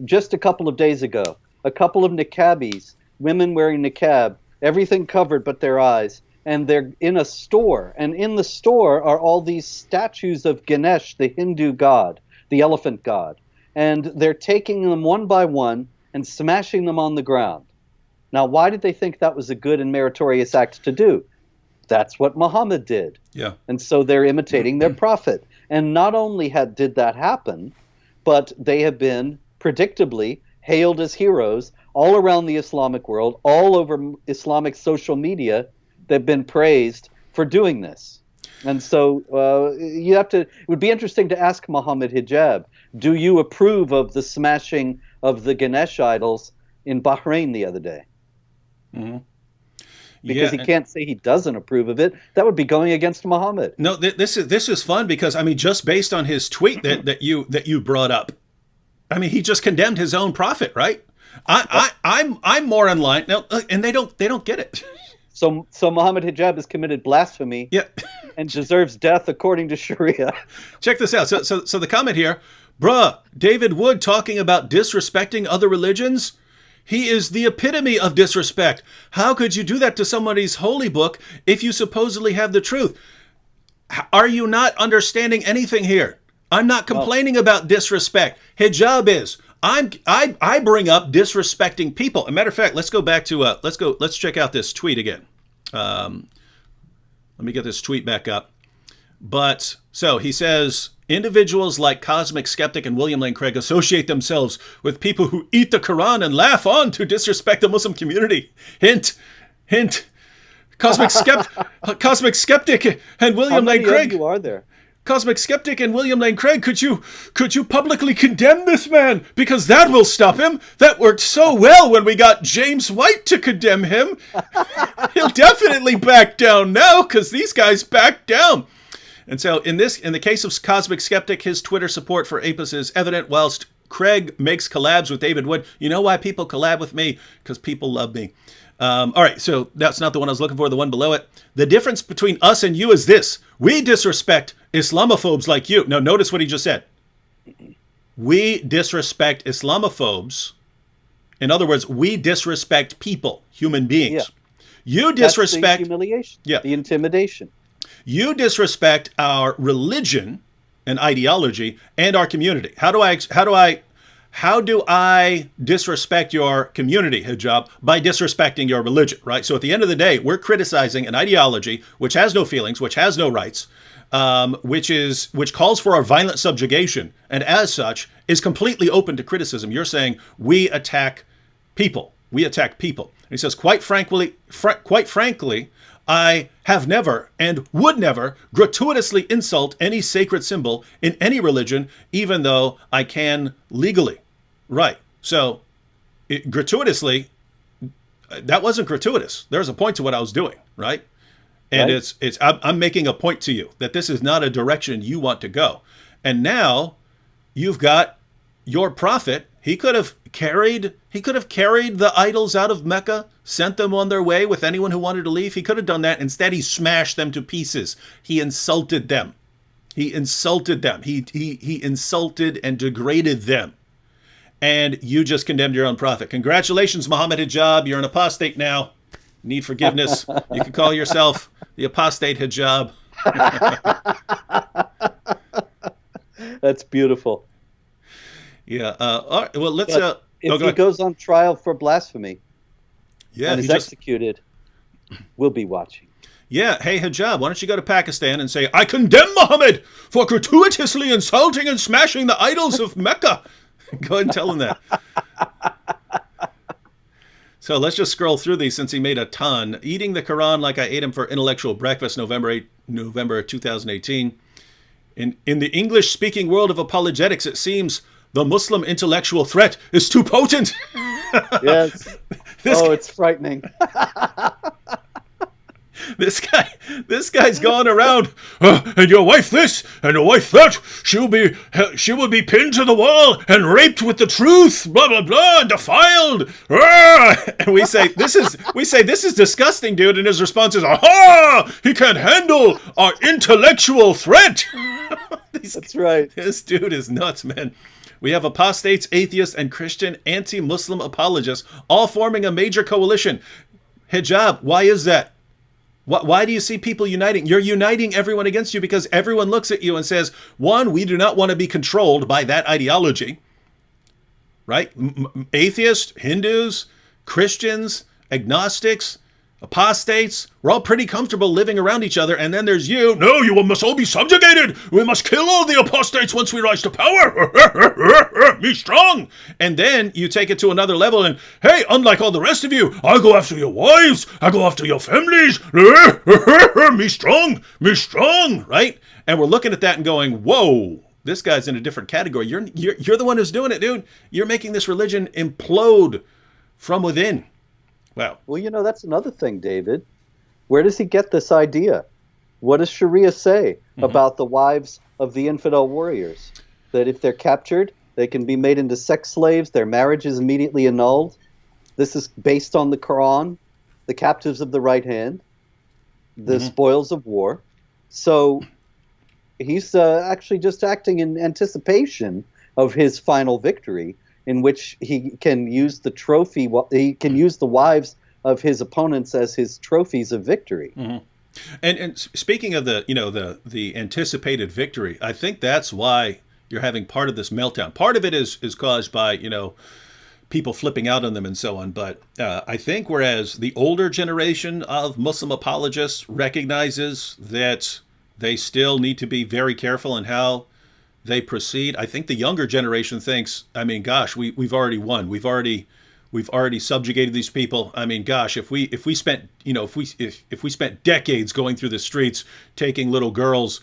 S2: just a couple of days ago? A couple of niqabis, women wearing niqab, everything covered but their eyes, and they're in a store. And in the store are all these statues of Ganesh, the Hindu god, the elephant god. And they're taking them one by one and smashing them on the ground. Now, why did they think that was a good and meritorious act to do? That's what Muhammad did.
S1: Yeah.
S2: And so they're imitating their prophet. And not only did that happen, but they have been predictably hailed as heroes all around the Islamic world, all over Islamic social media. They've been praised for doing this. And so it would be interesting to ask Mohammed Hijab, do you approve of the smashing of the Ganesh idols in Bahrain the other day?
S1: Mm-hmm.
S2: Because he can't say he doesn't approve of it. That would be going against Muhammad.
S1: No, this is fun because just based on his tweet that you brought up, he just condemned his own prophet, right? I'm more in line now, and they don't get it.
S2: So Mohammed Hijab has committed blasphemy, and deserves death according to Sharia.
S1: Check this out. So the comment here, bruh, David Wood talking about disrespecting other religions. He is the epitome of disrespect. How could you do that to somebody's holy book if you supposedly have the truth? Are you not understanding anything here? I'm not complaining about disrespect. Hijab is. I bring up disrespecting people. As a matter of fact, let's go back to let's check out this tweet again. Let me get this tweet back up. But so he says, individuals like Cosmic Skeptic and William Lane Craig associate themselves with people who eat the Quran and laugh on to disrespect the Muslim community. Hint, hint. Cosmic Skeptic and William Lane Craig.
S2: How many of you are there?
S1: Cosmic Skeptic and William Lane Craig, could you publicly condemn this man? Because that will stop him. That worked so well when we got James White to condemn him. He'll definitely back down now because these guys back down. And so in the case of Cosmic Skeptic, his Twitter support for APIS is evident, whilst Craig makes collabs with David Wood. You know why people collab with me? Because people love me. All right, so that's not the one I was looking for, the one below it. The difference between us and you is this. We disrespect Islamophobes like you. Now, notice what he just said. We disrespect Islamophobes. In other words, we disrespect people, human beings.
S2: Yeah.
S1: You disrespect...
S2: That's the humiliation, the intimidation.
S1: You disrespect our religion and ideology and our community. How do I disrespect your community, Hijab? By disrespecting your religion, right? So at the end of the day, we're criticizing an ideology which has no feelings, which has no rights, which calls for our violent subjugation, and as such is completely open to criticism. You're saying we attack people. We attack people. And he says, quite frankly, I have never and would never gratuitously insult any sacred symbol in any religion, even though I can legally. Right. So gratuitously, that wasn't gratuitous. There's a point to what I was doing. Right. And right. I'm making a point to you that this is not a direction you want to go. And now you've got your prophet. He could have carried the idols out of Mecca, sent them on their way with anyone who wanted to leave. He could have done that. Instead, he smashed them to pieces. He insulted them. He insulted them. He insulted and degraded them. And you just condemned your own prophet. Congratulations, Mohammed Hijab. You're an apostate now. Need forgiveness. You can call yourself the apostate Hijab.
S2: That's beautiful.
S1: Yeah. All right. Well, let's.
S2: If he goes on trial for blasphemy, and is executed, we'll be watching.
S1: Yeah. Hey, Hijab, why don't you go to Pakistan and say, I condemn Muhammad for gratuitously insulting and smashing the idols of Mecca. Go ahead and tell him that. So let's just scroll through these since he made a ton. Eating the Quran like I ate him for intellectual breakfast, November 2018. In the English-speaking world of apologetics, it seems the Muslim intellectual threat is too potent.
S2: Yes. It's frightening.
S1: This guy's going around, and your wife this, and your wife that. She will be pinned to the wall and raped with the truth, blah blah blah, and defiled. And we say this is disgusting, dude. And his response is, aha! He can't handle our intellectual threat.
S2: That's right.
S1: This dude is nuts, man. We have apostates, atheists, and Christian anti-Muslim apologists all forming a major coalition. Hijab, why is that? Why do you see people uniting? You're uniting everyone against you because everyone looks at you and says, one, we do not want to be controlled by that ideology, right? Atheists, Hindus, Christians, agnostics, apostates, we're all pretty comfortable living around each other. And then there's you. No, you must all be subjugated. We must kill all the apostates once we rise to power. Be strong. And then you take it to another level and, hey, unlike all the rest of you, I go after your wives. I go after your families. Me strong, right? And we're looking at that and going, whoa, this guy's in a different category. You're the one who's doing it, dude. You're making this religion implode from within. Wow.
S2: Well, that's another thing, David. Where does he get this idea? What does Sharia say about the wives of the infidel warriors? That if they're captured, they can be made into sex slaves, their marriage is immediately annulled. This is based on the Quran, the captives of the right hand, the spoils of war. So he's actually just acting in anticipation of his final victory, in which he can use the trophy. He can use the wives of his opponents as his trophies of victory.
S1: Mm-hmm. And speaking of the anticipated victory, I think that's why You're having part of this meltdown. Part of it is caused by, people flipping out on them and so on. But I think whereas the older generation of Muslim apologists recognizes that they still need to be very careful in how they proceed, I think the younger generation thinks, I mean, gosh, we've already won. We've already subjugated these people. I mean, gosh, if we spent if we spent decades going through the streets, taking little girls,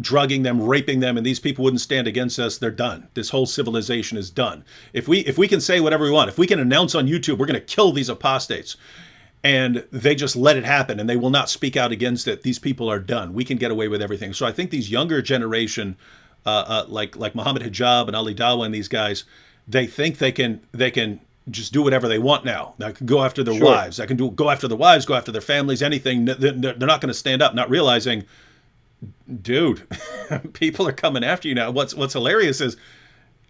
S1: drugging them, raping them, and these people wouldn't stand against us, they're done. This whole civilization is done. If we can say whatever we want, if we can announce on YouTube we're going to kill these apostates, and they just let it happen and they will not speak out against it, these people are done. We can get away with everything. So I think these younger generation, like Mohammed Hijab and Ali Dawah and these guys, they think they can just do whatever they want now. They can go after their wives. I can go after the wives, go after their families, anything. They're not going to stand up, not realizing, dude, people are coming after you now. What's hilarious is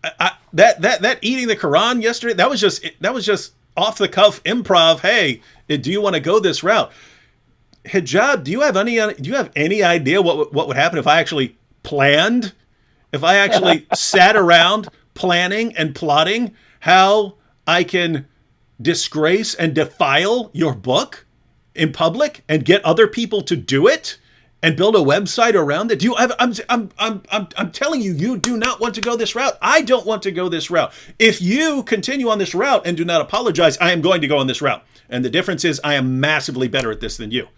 S1: that eating the Quran yesterday. That was just off the cuff improv. Hey, do you want to go this route? Hijab, do you have any idea what would happen if I actually planned? If I actually sat around planning and plotting how I can disgrace and defile your book in public and get other people to do it and build a website around it? I'm telling you, you do not want to go this route. I don't want to go this route. If you continue on this route and do not apologize, I am going to go on this route. And the difference is I am massively better at this than you.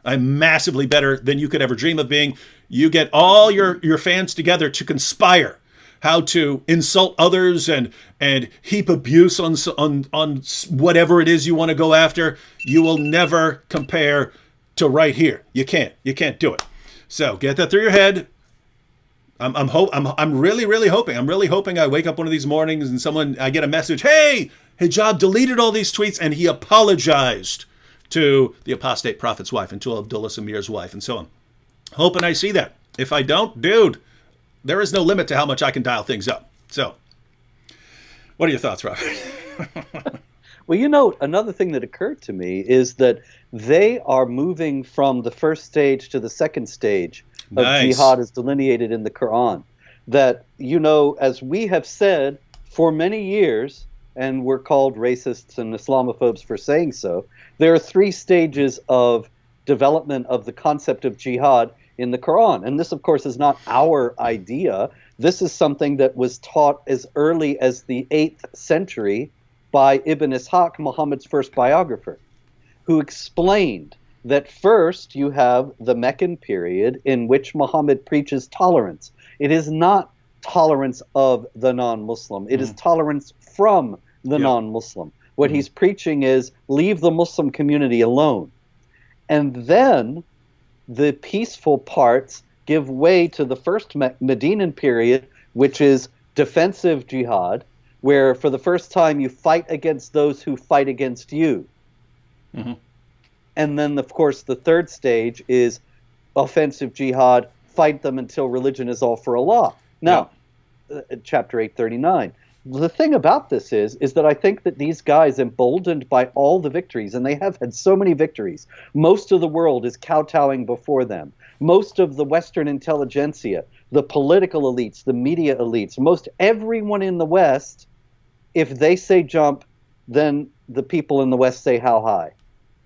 S1: I'm massively better than you could ever dream of being. You get all your fans together to conspire how to insult others and heap abuse on whatever it is you want to go after. You will never compare to right here. You can't do it. So get that through your head. I'm really hoping. I'm really hoping I wake up one of these mornings and I get a message. Hey, Hijab deleted all these tweets and he apologized to the apostate prophet's wife and to Abdullah Samir's wife and so on. Hoping I see that. If I don't, dude, there is no limit to how much I can dial things up. So, what are your thoughts, Robert?
S2: Well, another thing that occurred to me is that they are moving from the first stage to the second stage of jihad as delineated in the Quran. That, as we have said for many years, and we're called racists and Islamophobes for saying so, there are 3 stages of development of the concept of jihad in the Quran. And this, of course, is not our idea. This is something that was taught as early as the 8th century by Ibn Ishaq, Muhammad's first biographer, who explained that first you have the Meccan period in which Muhammad preaches tolerance. It is not tolerance of the non-Muslim. It is tolerance from the non-Muslim. What he's preaching is leave the Muslim community alone. And then the peaceful parts give way to the first Medinan period, which is defensive jihad, where for the first time you fight against those who fight against you. Mm-hmm. And then, of course, the third stage is offensive jihad, fight them until religion is all for Allah. Now, chapter 839. The thing about this is that I think that these guys, emboldened by all the victories, and they have had so many victories, most of the world is kowtowing before them. Most of the Western intelligentsia, the political elites, the media elites, most everyone in the West, if they say jump, then the people in the West say how high.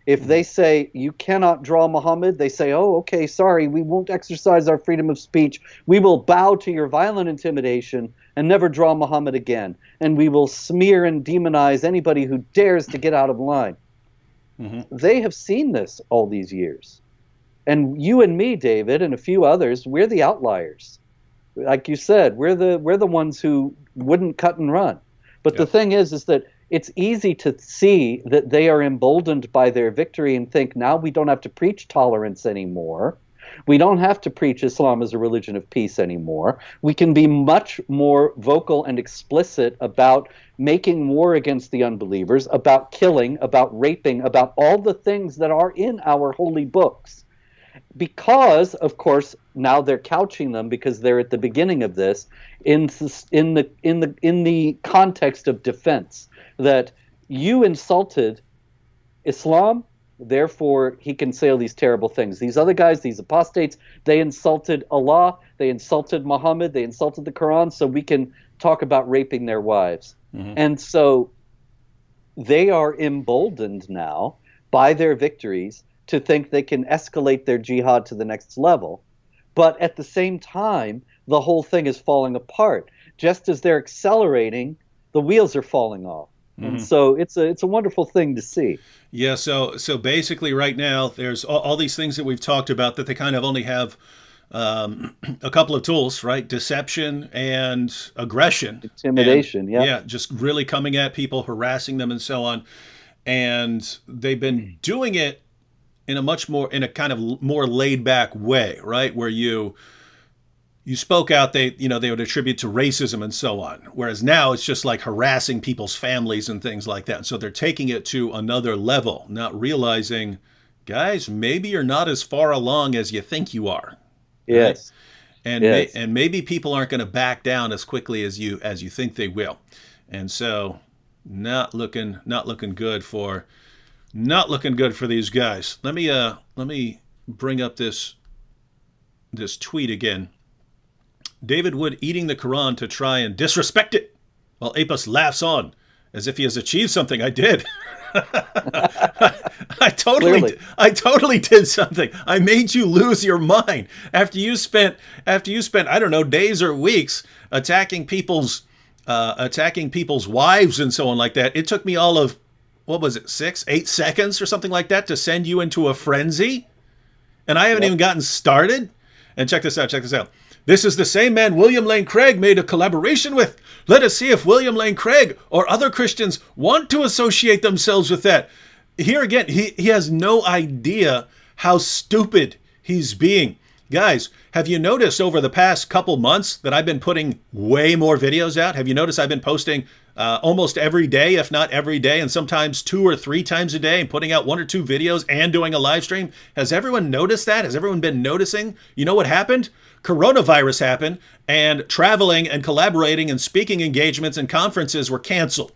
S2: If they say you cannot draw Muhammad, they say, oh, okay, sorry, we won't exercise our freedom of speech. We will bow to your violent intimidation and never draw Muhammad again. And we will smear and demonize anybody who dares to get out of line. Mm-hmm. They have seen this all these years. And you and me, David, and a few others, we're the outliers. Like you said, we're the ones who wouldn't cut and run. But the thing is that it's easy to see that they are emboldened by their victory and think, now we don't have to preach tolerance anymore. We don't have to preach Islam as a religion of peace anymore. We can be much more vocal and explicit about making war against the unbelievers, about killing, about raping, about all the things that are in our holy books. Because, of course, now they're couching them, because they're at the beginning of this, in the context of defense. That you insulted Islam, Therefore, he can say all these terrible things. These other guys, these apostates, they insulted Allah, they insulted Muhammad, they insulted the Quran, so we can talk about raping their wives. And so they are emboldened now by their victories to think they can escalate their jihad to the next level. But at the same time, the whole thing is falling apart. Just as they're accelerating, the wheels are falling off. And so it's a wonderful thing to see.
S1: Yeah, so basically right now there's all these things that we've talked about that they kind of only have a couple of tools, right? Deception and aggression.
S2: Intimidation,
S1: and,
S2: yeah.
S1: Yeah, just really coming at people, harassing them and so on. And they've been doing it in a kind of more laid back way, right? Where you spoke out, they would attribute to racism and so on. Whereas now it's just like harassing people's families and things like that. And so they're taking it to another level, not realizing, guys, maybe you're not as far along as you think you are.
S2: Yes.
S1: Right? And maybe people aren't going to back down as quickly as you think they will. And so not looking good for these guys. Let me bring up this tweet again. David Wood eating the Quran to try and disrespect it, while Apis laughs on as if he has achieved something. I did. I totally did something. I made you lose your mind after you spent I don't know, days or weeks attacking people's wives and so on like that. It took me all of, what was it, 6-8 seconds or something like that to send you into a frenzy, and I haven't even gotten started. And check this out. This is the same man William Lane Craig made a collaboration with. Let us see if William Lane Craig or other Christians want to associate themselves with that. Here again, he has no idea how stupid he's being. Guys, have you noticed over the past couple months that I've been putting way more videos out? Have you noticed I've been posting almost every day, if not every day, and sometimes 2 or 3 times a day, and putting out 1 or 2 videos and doing a live stream? Has everyone noticed that? Has everyone been noticing? You know what happened? Coronavirus happened, and traveling and collaborating and speaking engagements and conferences were canceled.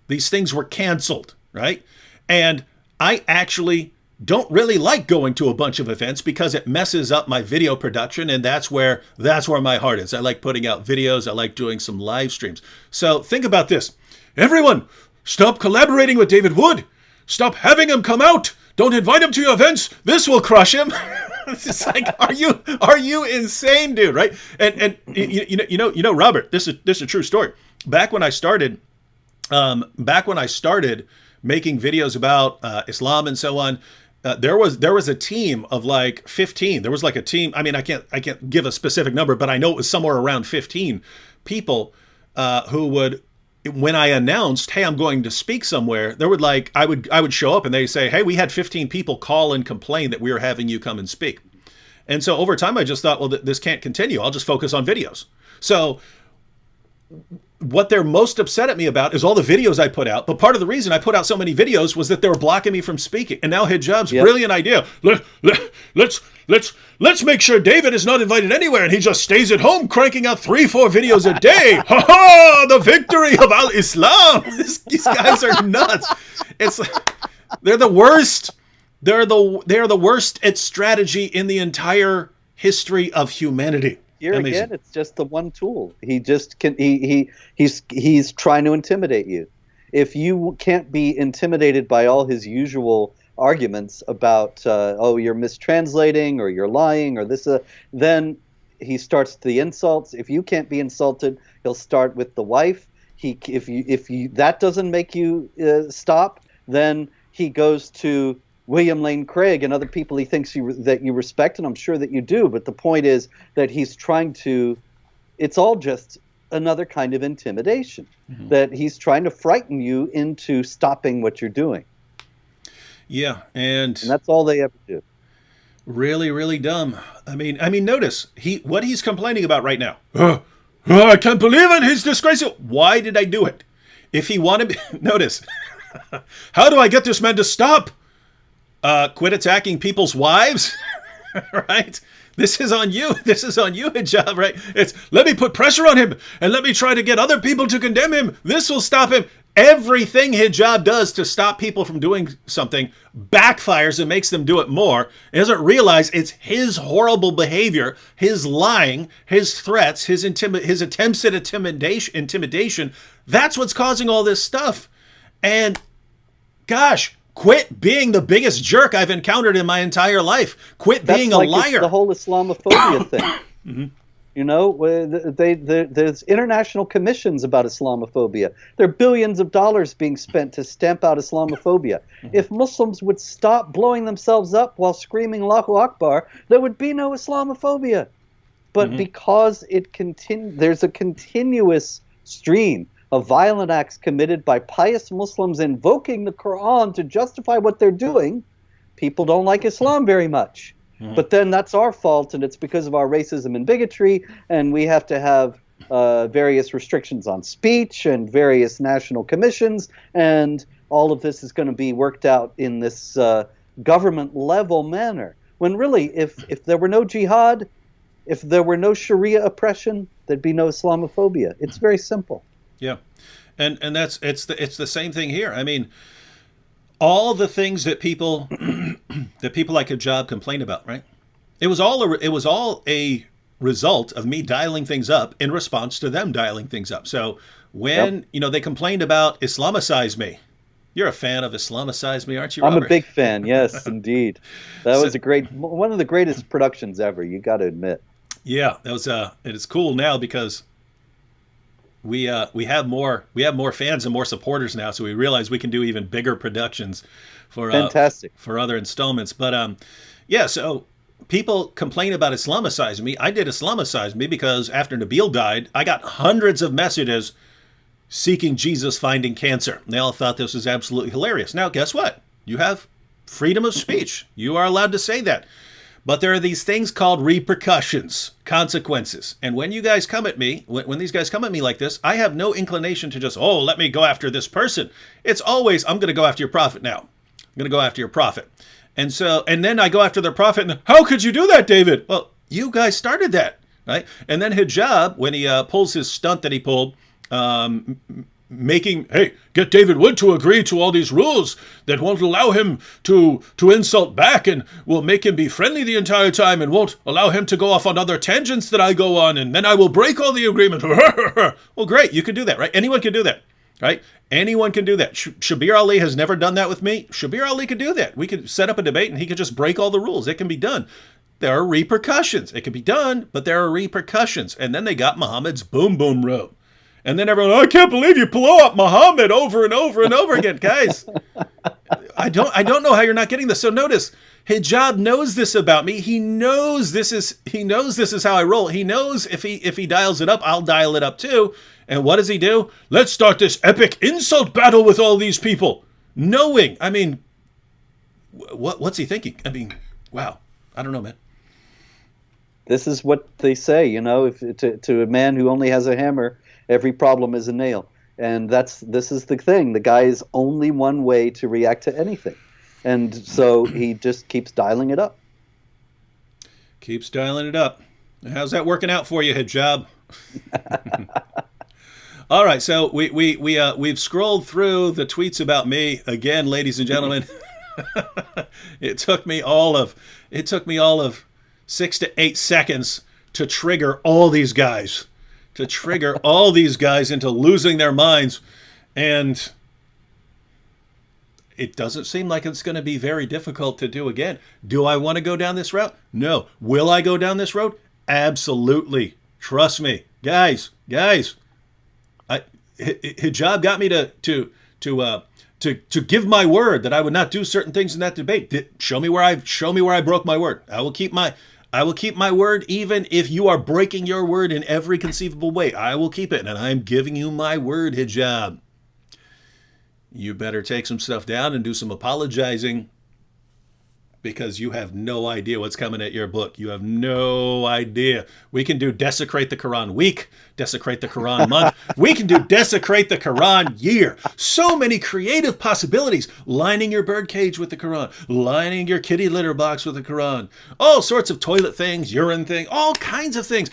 S1: These things were canceled, right? And I actually don't really like going to a bunch of events because it messes up my video production, and that's where my heart is. I like putting out videos. I like doing some live streams. So think about this. Everyone, stop collaborating with David Wood. Stop having him come out. Don't invite him to your events. This will crush him. It's just like, are you insane, dude? Right? And you know, Robert, this is a true story. Back when I started making videos about Islam and so on, there was a team of like 15. There was like a team. I mean, I can't give a specific number, but I know it was somewhere around 15 people who would, when I announced, hey, I'm going to speak somewhere, there would like, I would show up and they say, hey, we had 15 people call and complain that we were having you come and speak. And so over time, I just thought, well, this can't continue. I'll just focus on videos. So what they're most upset at me about is all the videos I put out. But part of the reason I put out so many videos was that they were blocking me from speaking. And now Hijab's brilliant idea. Let's make sure David is not invited anywhere and he just stays at home cranking out 3-4 videos a day. Ha ha! The victory of al-Islam. These guys are nuts. It's they're the worst. They're the worst at strategy in the entire history of humanity.
S2: Here again, it's just the one tool. He just can. He's trying to intimidate you. If you can't be intimidated by all his usual arguments about you're mistranslating or you're lying or this, then he starts the insults. If you can't be insulted, he'll start with the wife. If that doesn't make you stop, then he goes to William Lane Craig and other people he thinks that you respect, and I'm sure that you do. But the point is that he's trying to, it's all just another kind of intimidation, that he's trying to frighten you into stopping what you're doing.
S1: Yeah, and
S2: that's all they ever do.
S1: Really, really dumb. I mean, notice what he's complaining about right now. I can't believe it. He's disgraceful. Why did I do it? If he wanted, notice, how do I get this man to stop? Quit attacking people's wives, right? This is on you. This is on you, Hijab, right? It's let me put pressure on him and let me try to get other people to condemn him. This will stop him. everything hijab does to stop people from doing something backfires and makes them do it more. He doesn't realize it's his horrible behavior, his lying, his threats, his attempts at intimidation. That's what's causing all this stuff. And gosh, quit being the biggest jerk I've encountered in my entire life. Quit being a liar.
S2: It's the whole Islamophobia thing.
S1: Mm-hmm.
S2: You know, there's international commissions about Islamophobia. There are billions of dollars being spent to stamp out Islamophobia. If Muslims would stop blowing themselves up while screaming Allahu Akbar, there would be no Islamophobia. But because there's a continuous stream of violent acts committed by pious Muslims invoking the Quran to justify what they're doing, people don't like Islam very much. But then that's our fault, and it's because of our racism and bigotry, and we have to have various restrictions on speech and various national commissions, and all of this is going to be worked out in this government-level manner. When really, if there were no jihad, if there were no Sharia oppression, there'd be no Islamophobia. It's very simple.
S1: Yeah, and it's the same thing here. I mean, all the things that people like Hijab complain about, right? It was all a result of me dialing things up in response to them dialing things up. So when they complained about Islamicize Me, you're a fan of Islamicize Me, aren't you, Robert?
S2: I'm a big fan. Yes, indeed. That was one of the greatest productions ever. You got to admit. Yeah,
S1: that was. It is cool now because we have more fans and more supporters now, so we realize we can do even bigger productions for
S2: fantastic
S1: for other installments. But so people complain about Islamicize Me. I did Islamicize Me because after Nabil died, I got hundreds of messages seeking Jesus, finding cancer. They all thought this was absolutely hilarious. Now, guess what? You have freedom of speech. You are allowed to say that. But there are these things called repercussions, consequences. And when you guys come at me, when these guys come at me like this, I have no inclination to just, let me go after this person. It's always, I'm going to go after your prophet now. I'm going to go after your prophet. And then I go after their prophet. And how could you do that, David? Well, you guys started that, right? And then Hijab, when he pulls his stunt that he pulled, get David Wood to agree to all these rules that won't allow him to insult back and will make him be friendly the entire time and won't allow him to go off on other tangents that I go on, and then I will break all the agreement. Well, great, you can do that, right? Anyone can do that, right? Anyone can do that. Shabir Ali has never done that with me. Shabir Ali could do that. We could set up a debate and he could just break all the rules. It can be done. There are repercussions. It can be done, but there are repercussions. And then they got Muhammad's boom boom robe. And then everyone, I can't believe you blow up Muhammad over and over and over again. Guys, I don't know how you're not getting this. So notice, Hijab knows this about me. He knows this is how I roll. He knows if he dials it up, I'll dial it up too. And what does he do? Let's start this epic insult battle with all these people. Knowing, I mean, what's he thinking? I mean, wow. I don't know, man.
S2: This is what they say, if to a man who only has a hammer, every problem is a nail. And this is the thing. The guy is only one way to react to anything. And so he just keeps dialing it up.
S1: Keeps dialing it up. How's that working out for you, Hijab? All right, so we've scrolled through the tweets about me again, ladies and gentlemen. It took me all of 6 to 8 seconds to trigger all these guys. Into losing their minds. And it doesn't seem like it's going to be very difficult to do again. Do I want to go down this route? No. Will I go down this road? Absolutely. Trust me. Guys. Hijab got me to give my word that I would not do certain things in that debate. Show me where I broke my word. I will keep my word even if you are breaking your word in every conceivable way. I will keep it, and I'm giving you my word, Hijab. You better take some stuff down and do some apologizing, because you have no idea what's coming at your book. You have no idea. We can do Desecrate the Quran week, Desecrate the Quran month. We can do Desecrate the Quran year. So many creative possibilities. Lining your birdcage with the Quran. Lining your kitty litter box with the Quran. All sorts of toilet things, urine things, all kinds of things.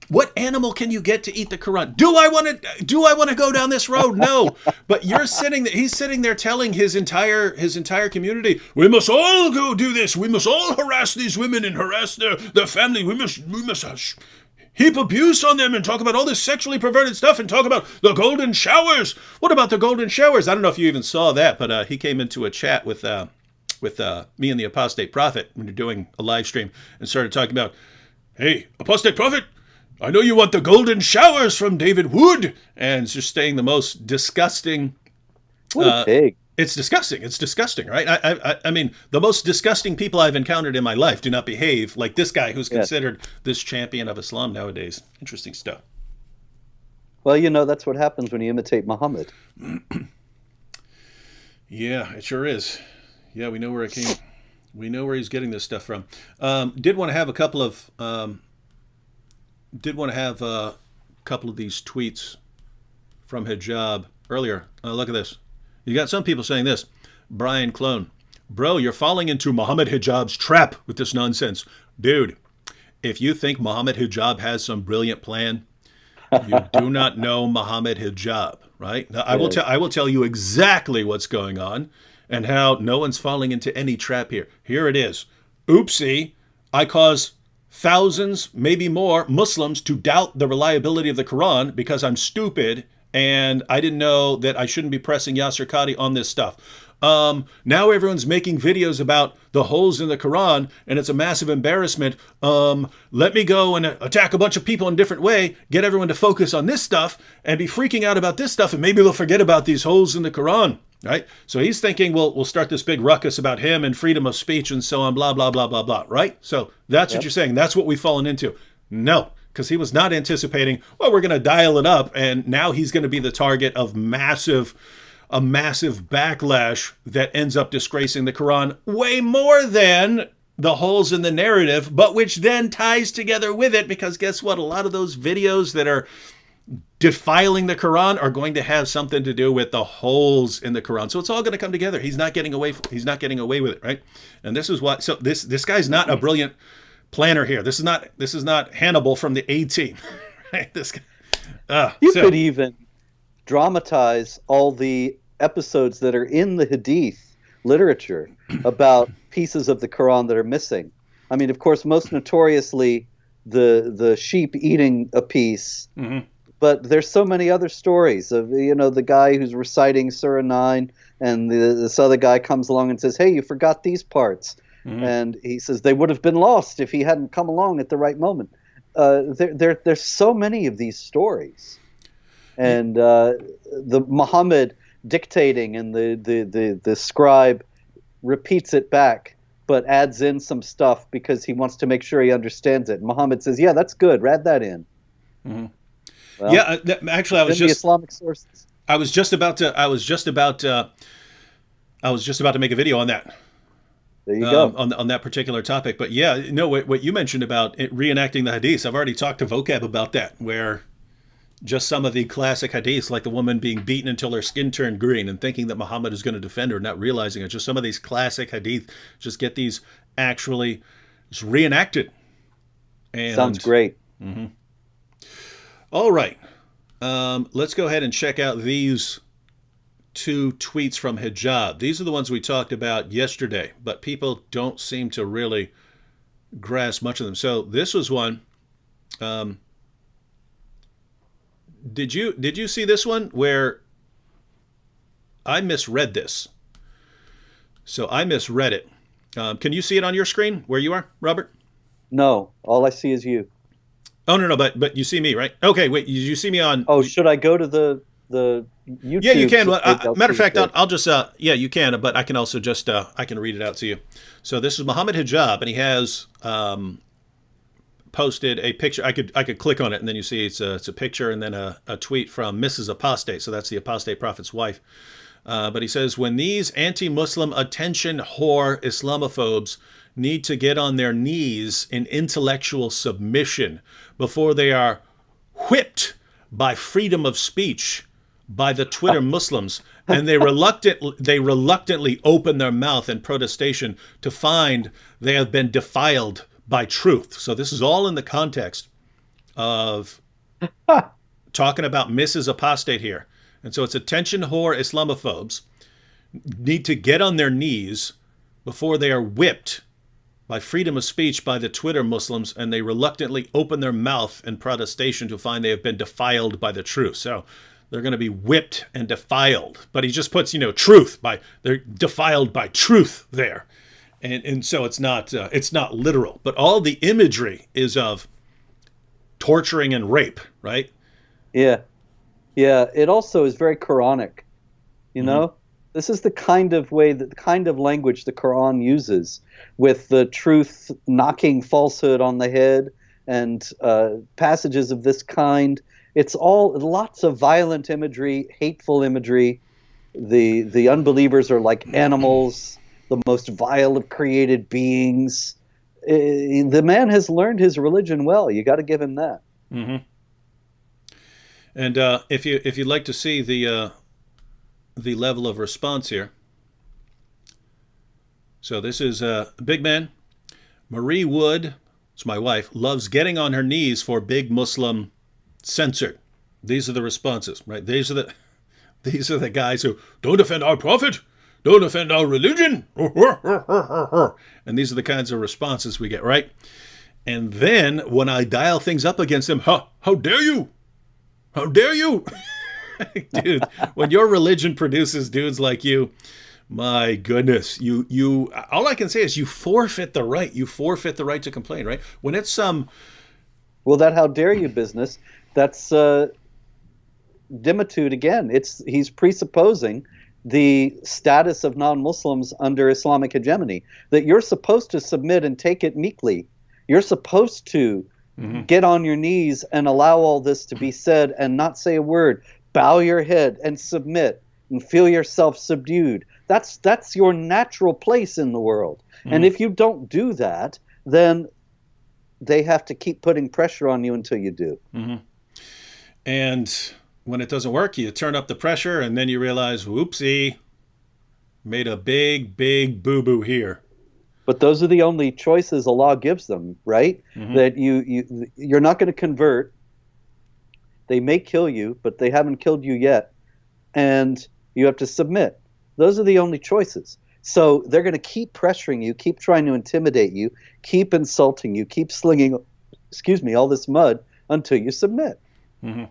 S1: What animal can you get to eat the Quran? Do I want to go down this road? No. But he's sitting there telling his entire community, we must all go do this. We must all harass these women and harass their family. We must heap abuse on them and talk about all this sexually perverted stuff and talk about the golden showers. What about the golden showers? I don't know if you even saw that, but he came into a chat with me and the Apostate Prophet when you're doing a live stream and started talking about, hey, Apostate Prophet, I know you want the golden showers from David Wood, and just saying the most disgusting.
S2: What a pig.
S1: It's disgusting. It's disgusting, right? I mean, the most disgusting people I've encountered in my life do not behave like this guy who's considered this champion of Islam nowadays. Interesting stuff.
S2: Well, that's what happens when you imitate Muhammad.
S1: Yeah, it sure is. Yeah, we know where it came. We know where he's getting this stuff from. Did want to have a couple of these tweets from Hijab earlier. Look at this. You got some people saying this. Brian Clone, bro, you're falling into Mohammed Hijab's trap with this nonsense. Dude, if you think Mohammed Hijab has some brilliant plan, you do not know Mohammed Hijab, right? Now, I will tell you exactly what's going on and how no one's falling into any trap here. Here it is. Oopsie, I cause thousands, maybe more, Muslims to doubt the reliability of the Quran because I'm stupid and I didn't know that I shouldn't be pressing Yasser Qadi on this stuff. Now everyone's making videos about the holes in the Quran and it's a massive embarrassment. Let me go and attack a bunch of people in a different way, get everyone to focus on this stuff and be freaking out about this stuff, and maybe they'll forget about these holes in the Quran, right? So he's thinking, well, we'll start this big ruckus about him and freedom of speech and so on, blah, blah, blah, blah, blah, right? So that's what you're saying. That's what we've fallen into. No, because he was not anticipating, well, we're going to dial it up, and now he's going to be the target of a massive backlash that ends up disgracing the Quran way more than the holes in the narrative, but which then ties together with it, because guess what? A lot of those videos that are defiling the Quran are going to have something to do with the holes in the Quran. So it's all going to come together. He's not getting away with it, right? And this is what, so this guy's not a brilliant planner here. This is not Hannibal from the A-Team. Right? This guy.
S2: You could even dramatize all the episodes that are in the Hadith literature about pieces of the Quran that are missing. I mean, of course, most notoriously the sheep eating a piece. Mm-hmm. But there's so many other stories of, the guy who's reciting Surah 9 and this other guy comes along and says, hey, you forgot these parts. Mm-hmm. And he says they would have been lost if he hadn't come along at the right moment. There's so many of these stories. And the Muhammad dictating and the scribe repeats it back but adds in some stuff because he wants to make sure he understands it. Muhammad says, yeah, that's good. Add that in.
S1: Mm-hmm. Well, yeah, actually, I was just
S2: Islamic sources.
S1: I was just about to make a video on that.
S2: There you go.
S1: On that particular topic. But yeah, no, what you mentioned about reenacting the hadiths, I've already talked to Vocab about that, where just some of the classic hadiths, like the woman being beaten until her skin turned green and thinking that Muhammad is going to defend her, not realizing it. Just some of these classic hadith, just get these actually reenacted. And,
S2: sounds great.
S1: Mm-hmm. All right. Let's go ahead and check out these two tweets from Hijab. These are the ones we talked about yesterday, but people don't seem to really grasp much of them. So this was one. Did you see this one where I misread this? So I misread it. Can you see it on your screen where you are, Robert?
S2: No, all I see is you.
S1: Oh, no, but you see me, right? Okay, wait, you see me on...
S2: Oh, should I go to the YouTube?
S1: Yeah, you can. Well, matter of fact, I'll just... yeah, you can, but I can also just... I can read it out to you. So this is Mohammed Hijab, and he has posted a picture. I could click on it, and then you see it's a picture and then a tweet from Mrs. Apostate. So that's the Apostate Prophet's wife. But he says, when these anti-Muslim attention whore Islamophobes need to get on their knees in intellectual submission before they are whipped by freedom of speech by the Twitter Muslims, and they reluctantly open their mouth in protestation to find they have been defiled by truth. So this is all in the context of talking about Mrs. Apostate here. And so it's attention whore Islamophobes need to get on their knees before they are whipped by freedom of speech by the Twitter Muslims, and they reluctantly open their mouth in protestation to find they have been defiled by the truth. So they're going to be whipped and defiled. But he just puts, truth by, they're defiled by truth there. And so it's not literal. But all the imagery is of torturing and rape, right?
S2: Yeah. Yeah. It also is very Quranic, you know? This is the kind of language the Quran uses, with the truth knocking falsehood on the head, and passages of this kind. It's all lots of violent imagery, hateful imagery. The unbelievers are like animals, the most vile of created beings. The man has learned his religion well. You got to give him that.
S1: Mm-hmm. And if you'd like to see the level of response here. So this is Big Man. Marie Wood, it's my wife, loves getting on her knees for big Muslim censored. These are the responses, right? These are the guys who don't offend our prophet, don't offend our religion. And these are the kinds of responses we get, right? And then when I dial things up against them, how dare you? How dare you? Dude, when your religion produces dudes like you, my goodness, you all I can say is you forfeit the right. You forfeit the right to complain, right? When it's
S2: well, that how dare you business, that's dimitude again. He's presupposing the status of non-Muslims under Islamic hegemony, that you're supposed to submit and take it meekly. You're supposed to get on your knees and allow all this to be said and not say a word. Bow your head and submit and feel yourself subdued. That's your natural place in the world. And if you don't do that, then they have to keep putting pressure on you until you do.
S1: And when it doesn't work, you turn up the pressure, and then you realize, whoopsie, made a big, big boo-boo here.
S2: But those are the only choices Allah gives them, right? That you're not going to convert. They may kill you, but they haven't killed you yet. And you have to submit. Those are the only choices. So they're going to keep pressuring you, keep trying to intimidate you, keep insulting you, keep slinging, all this mud until you submit.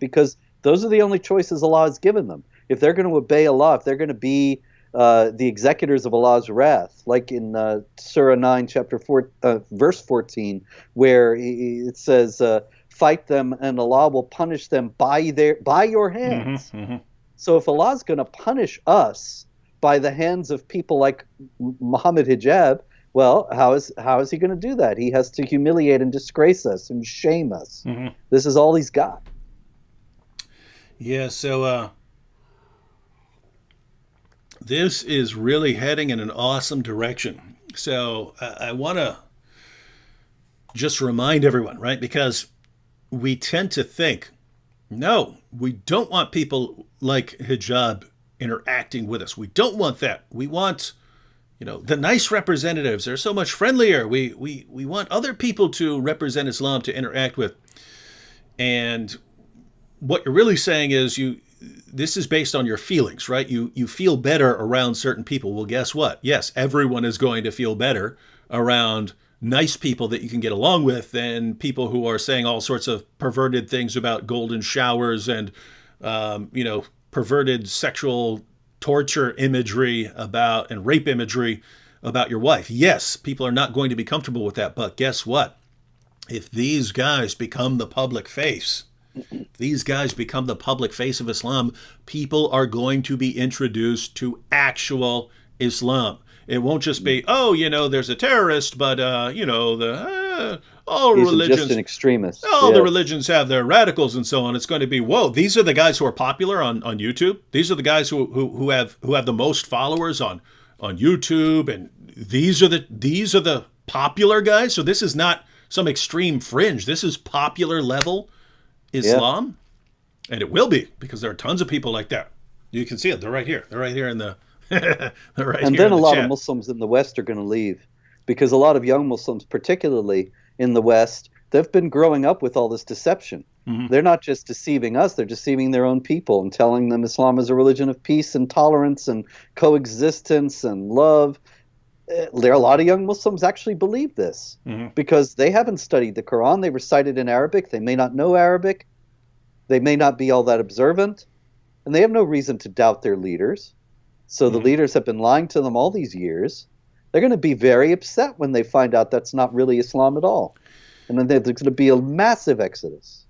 S2: Because those are the only choices Allah has given them. If they're going to obey Allah, if they're going to be the executors of Allah's wrath, like in Surah 9, chapter 4, verse 14, where it says, fight them and Allah will punish them by your hands. So if Allah's going to punish us by the hands of people like Mohammed Hijab, well, how is he going to do that? He has to humiliate and disgrace us and shame us. This is all he's got.
S1: Yeah, so this is really heading in an awesome direction. So I want to just remind everyone, right? Because we tend to think, no, we don't want people like Hijab interacting with us. We don't want that. We want, the nice representatives. They're so much friendlier. We want other people to represent Islam, to interact with. And what you're really saying is this is based on your feelings, right? You feel better around certain people. Well, guess what? Yes, everyone is going to feel better around nice people that you can get along with than people who are saying all sorts of perverted things about golden showers and, perverted sexual torture imagery and rape imagery about your wife. Yes, people are not going to be comfortable with that. But guess what? If these guys become the public face, of Islam, people are going to be introduced to actual Islam. It won't just be, there's a terrorist, but, all
S2: He's
S1: religions,
S2: just an extremist.
S1: The religions have their radicals and so on. It's going to be, whoa, these are the guys who are popular on YouTube. These are the guys who have the most followers on YouTube, and these are the popular guys. So this is not some extreme fringe. This is popular level Islam, and it will be, because there are tons of people like that. You can see it. They're right here. They're right here in the.
S2: And then a lot of Muslims in the West are going to leave, because a lot of young Muslims, particularly in the West, they've been growing up with all this deception. They're not just deceiving us, they're deceiving their own people and telling them Islam is a religion of peace and tolerance and coexistence and love. There are a lot of young Muslims actually believe this because they haven't studied the Quran. They recite it in Arabic. They may not know Arabic. They may not be all that observant. And they have no reason to doubt their leaders. So the leaders have been lying to them all these years. They're going to be very upset when they find out that's not really Islam at all. And then there's going to be a massive exodus.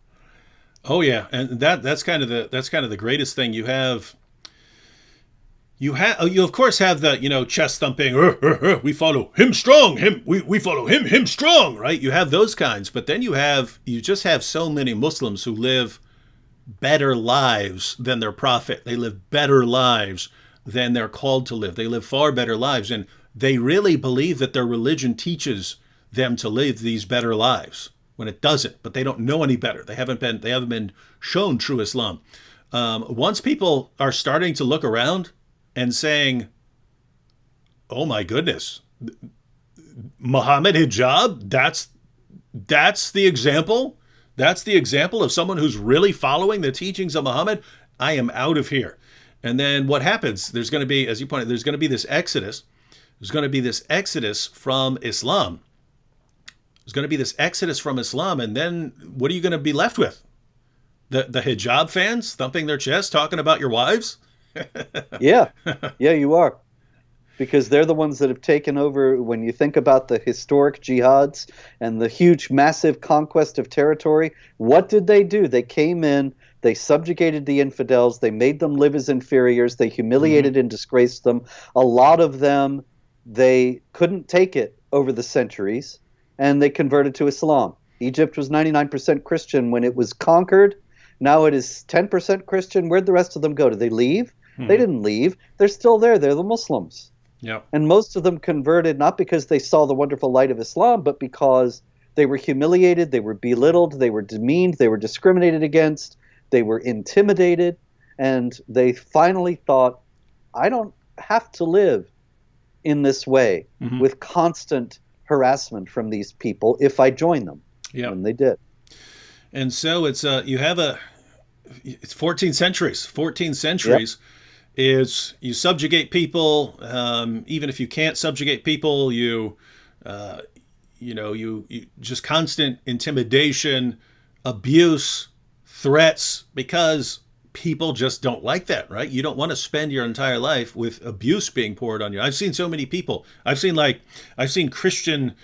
S1: Oh yeah, and that's kind of the greatest thing. You of course have the chest thumping. We follow him strong. We follow him strong. Right? You have those kinds, but then you just have so many Muslims who live better lives than their prophet. They live better lives than they're called to live. They live far better lives, and they really believe that their religion teaches them to live these better lives when it doesn't. But they don't know any better. They haven't been shown true Islam. Once people are starting to look around and saying, "Oh my goodness, Mohammed Hijab, that's the example. That's the example of someone who's really following the teachings of Muhammad. I am out of here." And then what happens? There's going to be, as you pointed, there's going to be this exodus. There's going to be this exodus from Islam. There's going to be this exodus from Islam, and then what are you going to be left with? The hijab fans thumping their chest, talking about your wives?
S2: Yeah, you are. Because they're the ones that have taken over. When you think about the historic jihads and the huge, massive conquest of territory, what did they do? They came in, they subjugated the infidels, they made them live as inferiors, they humiliated and disgraced them. A lot of them, they couldn't take it over the centuries, and they converted to Islam. Egypt was 99% Christian when it was conquered. Now it is 10% Christian. Where'd the rest of them go? Did they leave? They didn't leave. They're still there. They're the Muslims.
S1: Yeah.
S2: And most of them converted not because they saw the wonderful light of Islam, but because they were humiliated, they were belittled, they were demeaned, they were discriminated against, they were intimidated, and they finally thought, I don't have to live in this way with constant harassment from these people if I join them.
S1: Yeah.
S2: And they did.
S1: And so it's 14 centuries. 14 centuries. Yep. Is you subjugate people, even if you can't subjugate people, you just constant intimidation, abuse, threats, because people just don't like that, right? You don't want to spend your entire life with abuse being poured on you. I've seen so many people. I've seen Christian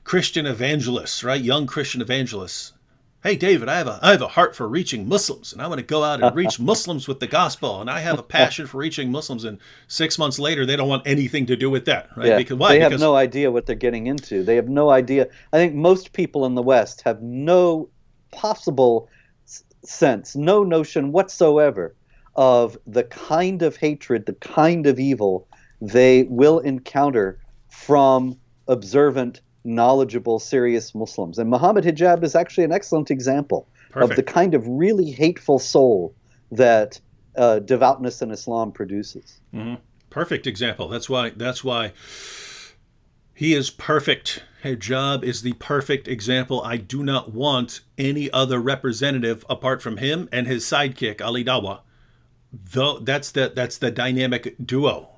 S1: evangelists, right? Young Christian evangelists. Hey, David, I have a heart for reaching Muslims, and I want to go out and reach Muslims with the gospel, and I have a passion for reaching Muslims. And 6 months later, they don't want anything to do with that, right?
S2: Yeah,
S1: Because why?
S2: They have no idea what they're getting into. They have no idea. I think most people in the West have no possible sense, no notion whatsoever of the kind of hatred, the kind of evil they will encounter from observant, knowledgeable, serious Muslims. And Mohammed Hijab is actually an excellent example of the kind of really hateful soul that devoutness in Islam produces.
S1: Perfect example. That's why he is perfect. Hijab is the perfect example. I do not want any other representative apart from him and his sidekick, Ali Dawah. Though that's the dynamic duo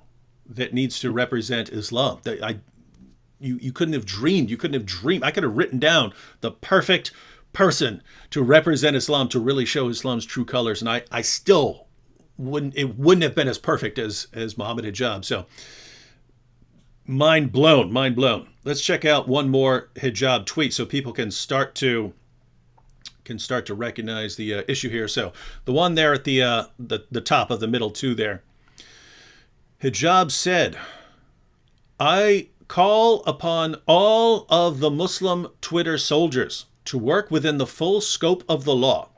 S1: that needs to represent Islam. You couldn't have dreamed. I could have written down the perfect person to represent Islam, to really show Islam's true colors, and I still wouldn't. It wouldn't have been as perfect as Mohammed Hijab. So, mind blown. Let's check out one more Hijab tweet so people can start to recognize the issue here. So, the one there at the top of the middle two there. Hijab said, "I call upon all of the Muslim Twitter soldiers to work within the full scope of the law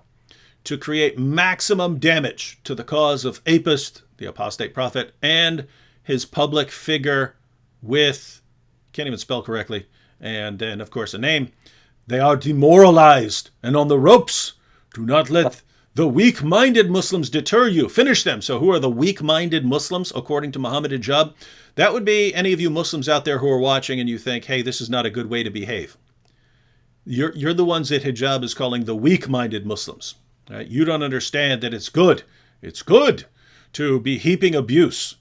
S1: to create maximum damage to the cause of Apist, the apostate prophet, and his public figure with," can't even spell correctly, and then, of course, a name. "They are demoralized and on the ropes. Do not let the weak-minded Muslims deter you. Finish them." So who are the weak-minded Muslims, according to Mohammed Hijab? That would be any of you Muslims out there who are watching and you think, hey, this is not a good way to behave. You're the ones that hijab is calling the weak-minded Muslims. Right? You don't understand that it's good. It's good to be heaping abuse,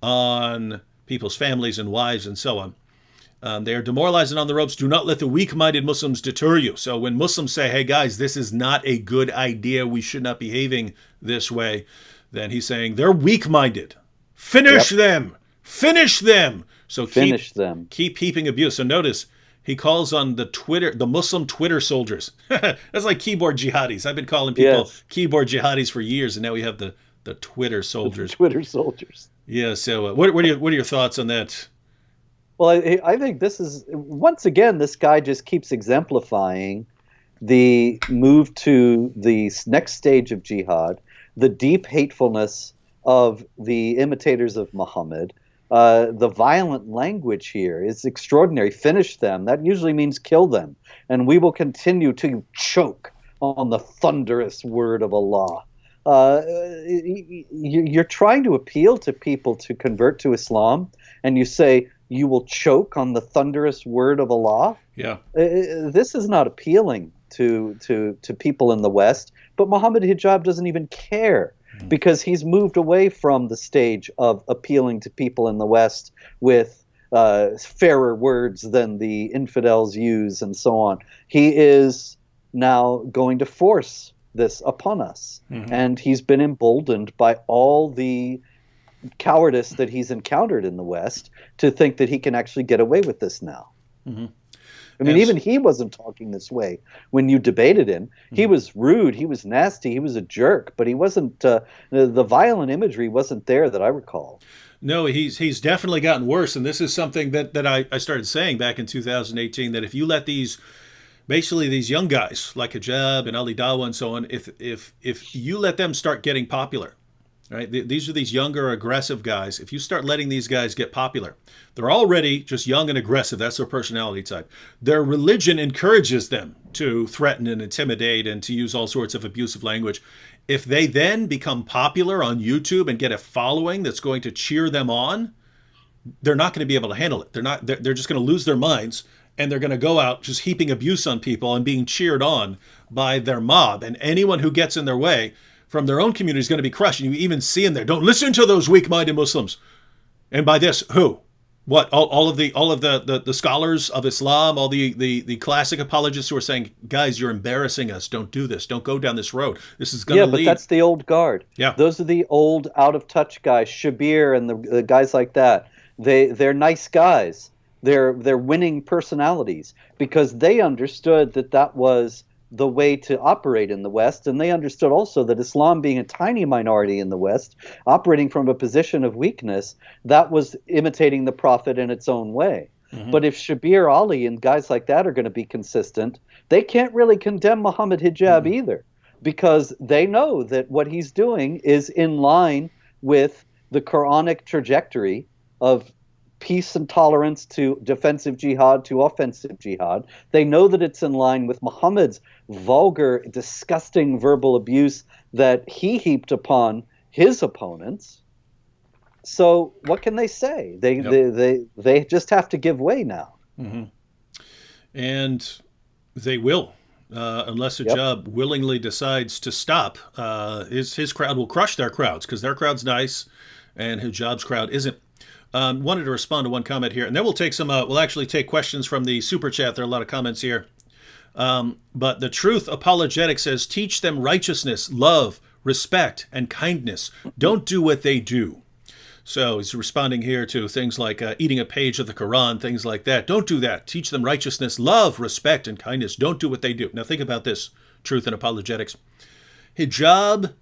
S1: on people's families and wives and so on. They are demoralizing on the ropes. Do not let the weak-minded Muslims deter you. So when Muslims say, hey guys, this is not a good idea, we should not be behaving this way, then he's saying they're weak-minded. Finish them. Finish them. So keep heaping abuse. So notice he calls on the Muslim Twitter soldiers. That's like keyboard jihadis. I've been calling people keyboard jihadis for years, and now we have the Twitter soldiers.
S2: The Twitter soldiers.
S1: Yeah. So what are your thoughts on that?
S2: Well, I think this is, once again, this guy just keeps exemplifying the move to the next stage of jihad, the deep hatefulness of the imitators of Muhammad. The violent language here is extraordinary. Finish them. That usually means kill them. And we will continue to choke on the thunderous word of Allah. You're trying to appeal to people to convert to Islam, and you say, you will choke on the thunderous word of Allah?
S1: Yeah.
S2: This is not appealing to people in the West, but Mohammed Hijab doesn't even care. Because he's moved away from the stage of appealing to people in the West with fairer words than the infidels use and so on. He is now going to force this upon us. And he's been emboldened by all the cowardice that he's encountered in the West to think that he can actually get away with this now. I mean, even he wasn't talking this way when you debated him. He was rude, he was nasty, he was a jerk, but he wasn't, the violent imagery wasn't there that I recall.
S1: No, he's definitely gotten worse, and this is something that I started saying back in 2018, that if you let these young guys like Hijab and Ali Dawah and so on, if you let them start getting popular, right? These are these younger, aggressive guys. If you start letting these guys get popular, they're already just young and aggressive. That's their personality type. Their religion encourages them to threaten and intimidate and to use all sorts of abusive language. If they then become popular on YouTube and get a following that's going to cheer them on, they're not going to be able to handle it. They're just going to lose their minds, and they're going to go out just heaping abuse on people and being cheered on by their mob. And anyone who gets in their way from their own community is going to be crushed. And you even see in there, don't listen to those weak-minded Muslims. And by this, who? What? All of the scholars of Islam, all the classic apologists who are saying, guys, you're embarrassing us. Don't do this. Don't go down this road. This is going to lead.
S2: Yeah, but that's the old guard.
S1: Yeah.
S2: Those are the old out-of-touch guys, Shabir and the guys like that. They're nice guys. They're winning personalities because they understood that was the way to operate in the West, and they understood also that Islam, being a tiny minority in the West, operating from a position of weakness, that was imitating the Prophet in its own way. But if Shabir Ali and guys like that are going to be consistent, they can't really condemn Mohammed Hijab either, because they know that what he's doing is in line with the Quranic trajectory of peace and tolerance to defensive jihad to offensive jihad. They know that it's in line with Muhammad's vulgar, disgusting verbal abuse that he heaped upon his opponents. So what can they say? They just have to give way now.
S1: And they will, unless Hijab willingly decides to stop. His crowd will crush their crowds because their crowd's nice and Hijab's crowd isn't. Wanted to respond to one comment here, and then we'll take some. We'll actually take questions from the super chat. There are a lot of comments here. But the Truth Apologetic says, teach them righteousness, love, respect, and kindness. Don't do what they do. So he's responding here to things like eating a page of the Quran, things like that. Don't do that. Teach them righteousness, love, respect, and kindness. Don't do what they do. Now think about this, Truth and Apologetics. Hijab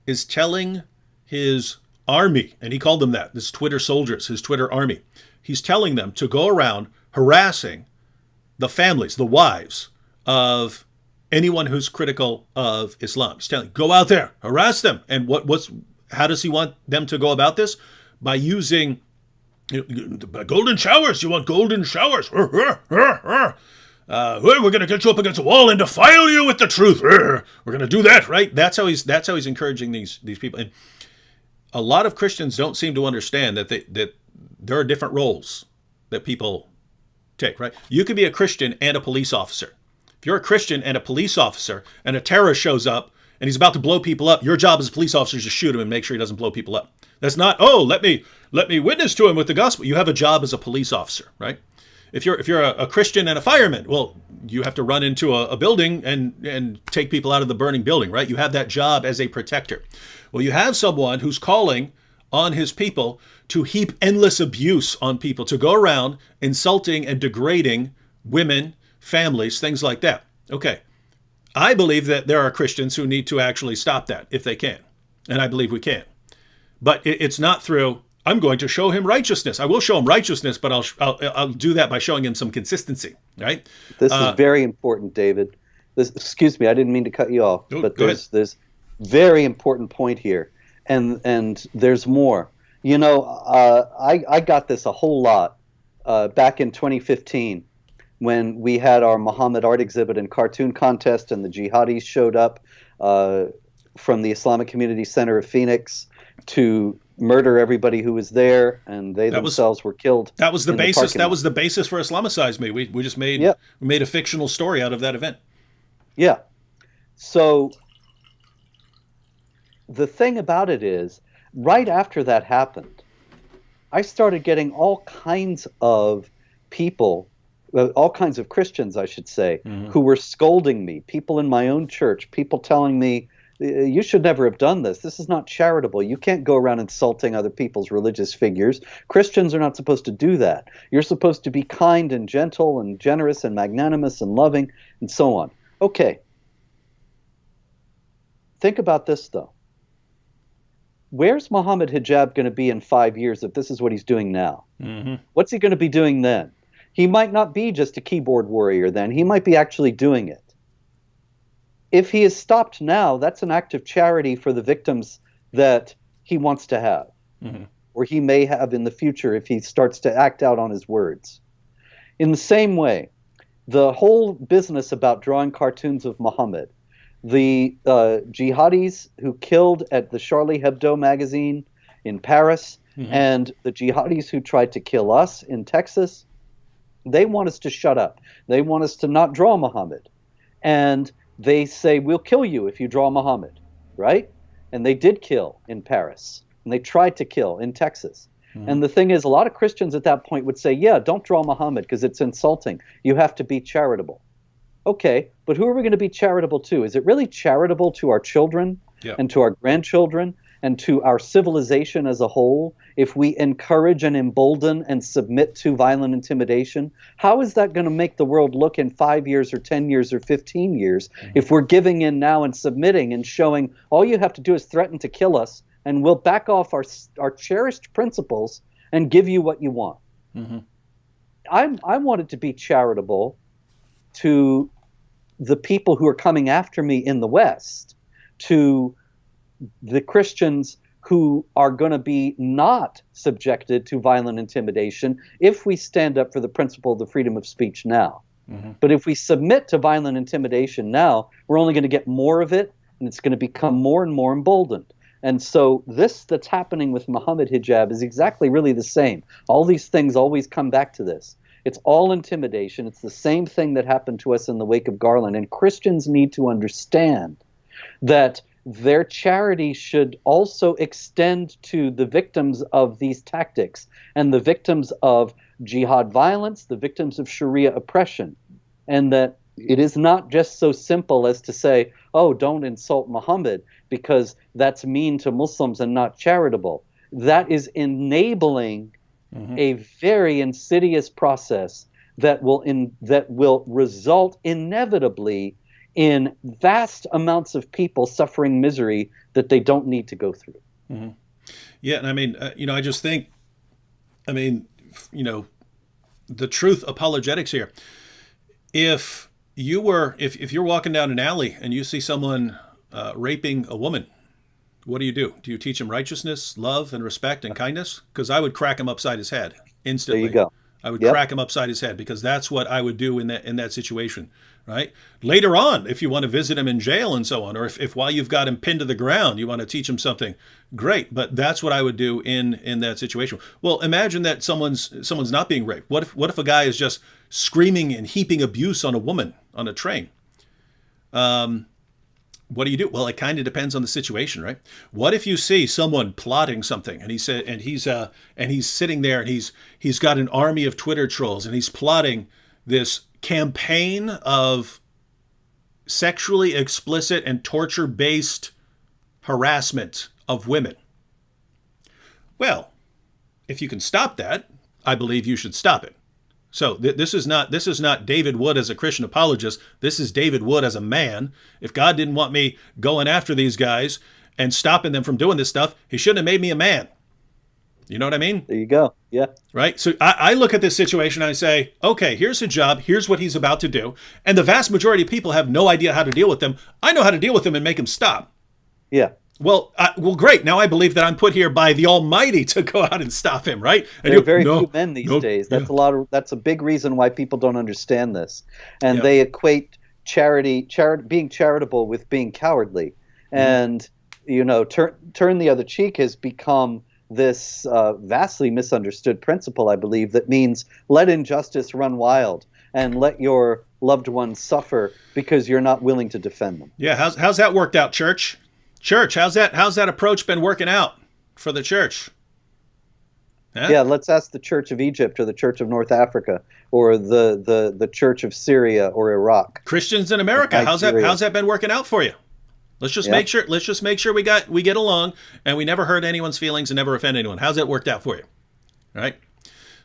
S1: is telling his army, and he called them that, his Twitter soldiers, his Twitter army. He's telling them to go around harassing the families, the wives of anyone who's critical of Islam. He's telling, go out there, harass them. And how does he want them to go about this? By using golden showers. You want golden showers. We're going to get you up against a wall and defile you with the truth. We're going to do that, right? That's how he's encouraging these people. And a lot of Christians don't seem to understand that there are different roles that people take, right? You could be a Christian and a police officer. If you're a Christian and a police officer and a terrorist shows up and he's about to blow people up, your job as a police officer is to shoot him and make sure he doesn't blow people up. That's not, oh, let me witness to him with the gospel. You have a job as a police officer, right? If you're a Christian and a fireman, well, you have to run into a building and take people out of the burning building, right? You have that job as a protector. Well, you have someone who's calling on his people to heap endless abuse on people, to go around insulting and degrading women, families, things like that. Okay. I believe that there are Christians who need to actually stop that if they can. And I believe we can. But it's not through, I'm going to show him righteousness. I will show him righteousness, but I'll do that by showing him some consistency, right?
S2: This is very important, David. Excuse me, I didn't mean to cut you off, but there's very important point here. And there's more. You know, I got this a whole lot back in 2015 when we had our Mohammed art exhibit and cartoon contest, and the jihadis showed up from the Islamic Community Center of Phoenix to murder everybody who was there, and they themselves were killed.
S1: That was the basis. That was the basis for Islamicize Me. We just made a fictional story out of that event.
S2: Yeah. So the thing about it is, right after that happened, I started getting all kinds of people, all kinds of Christians, I should say, who were scolding me, people in my own church, people telling me, you should never have done this. This is not charitable. You can't go around insulting other people's religious figures. Christians are not supposed to do that. You're supposed to be kind and gentle and generous and magnanimous and loving and so on. Okay. Think about this, though. Where's Mohammed Hijab going to be in 5 years if this is what he's doing now? What's he going to be doing then? He might not be just a keyboard warrior then. He might be actually doing it. If he is stopped now, that's an act of charity for the victims that he wants to have, or he may have in the future if he starts to act out on his words. In the same way, the whole business about drawing cartoons of Muhammad, the jihadis who killed at the Charlie Hebdo magazine in Paris, and the jihadis who tried to kill us in Texas, they want us to shut up. They want us to not draw Muhammad. And they say, we'll kill you if you draw Muhammad, right? And they did kill in Paris, and they tried to kill in Texas. And the thing is, a lot of Christians at that point would say, yeah, don't draw Muhammad because it's insulting. You have to be charitable. Okay, but who are we going to be charitable to? Is it really charitable to our children and to our grandchildren and to our civilization as a whole if we encourage and embolden and submit to violent intimidation? How is that going to make the world look in 5 years or 10 years or 15 years if we're giving in now and submitting and showing all you have to do is threaten to kill us and we'll back off our cherished principles and give you what you want? I wanted to be charitable to the people who are coming after me in the West, to the Christians who are going to be not subjected to violent intimidation if we stand up for the principle of the freedom of speech now. But if we submit to violent intimidation now, we're only going to get more of it, and it's going to become more and more emboldened. And so this that's happening with Mohammed Hijab is exactly really the same. All these things always come back to this. It's all intimidation. It's the same thing that happened to us in the wake of Garland. And Christians need to understand that their charity should also extend to the victims of these tactics and the victims of jihad violence, the victims of Sharia oppression, and that it is not just so simple as to say, oh, don't insult Muhammad because that's mean to Muslims and not charitable. That is enabling a very insidious process that will result inevitably in vast amounts of people suffering misery that they don't need to go through.
S1: Yeah, and I mean, I just think, the truth apologetics here. If you're walking down an alley and you see someone raping a woman, what do? Do you teach him righteousness, love, and respect and kindness? Because I would crack him upside his head instantly.
S2: There you go.
S1: I would crack him upside his head because that's what I would do in that situation, right? Later on, if you want to visit him in jail and so on, or if while you've got him pinned to the ground, you want to teach him something, great. But that's what I would do in that situation. Well, imagine that someone's not being raped. What if a guy is just screaming and heaping abuse on a woman on a train. What do you do? Well, it kind of depends on the situation, right? What if you see someone plotting something, and he's sitting there, and he's got an army of Twitter trolls, and he's plotting this campaign of sexually explicit and torture-based harassment of women. Well, if you can stop that, I believe you should stop it. So this is not David Wood as a Christian apologist. This is David Wood as a man. If God didn't want me going after these guys and stopping them from doing this stuff, he shouldn't have made me a man. You know what I mean?
S2: There you go. Yeah.
S1: Right? So I look at this situation and I say, okay, here's Hijab. Here's what he's about to do. And the vast majority of people have no idea how to deal with them. I know how to deal with them and make them stop.
S2: Yeah.
S1: Well, great. Now I believe that I'm put here by the Almighty to go out and stop him, right? And
S2: there are very few men these days. That's that's a big reason why people don't understand this, and they equate being charitable with being cowardly, and turn the other cheek has become this vastly misunderstood principle. I believe that means let injustice run wild and let your loved ones suffer because you're not willing to defend them.
S1: Yeah, how's that worked out, church? Church, how's that approach been working out for the church? Huh?
S2: Yeah, let's ask the Church of Egypt or the Church of North Africa or the Church of Syria or Iraq.
S1: Christians in America, how's that been working out for you? Let's just make sure we get along and we never hurt anyone's feelings and never offend anyone. How's that worked out for you? Right?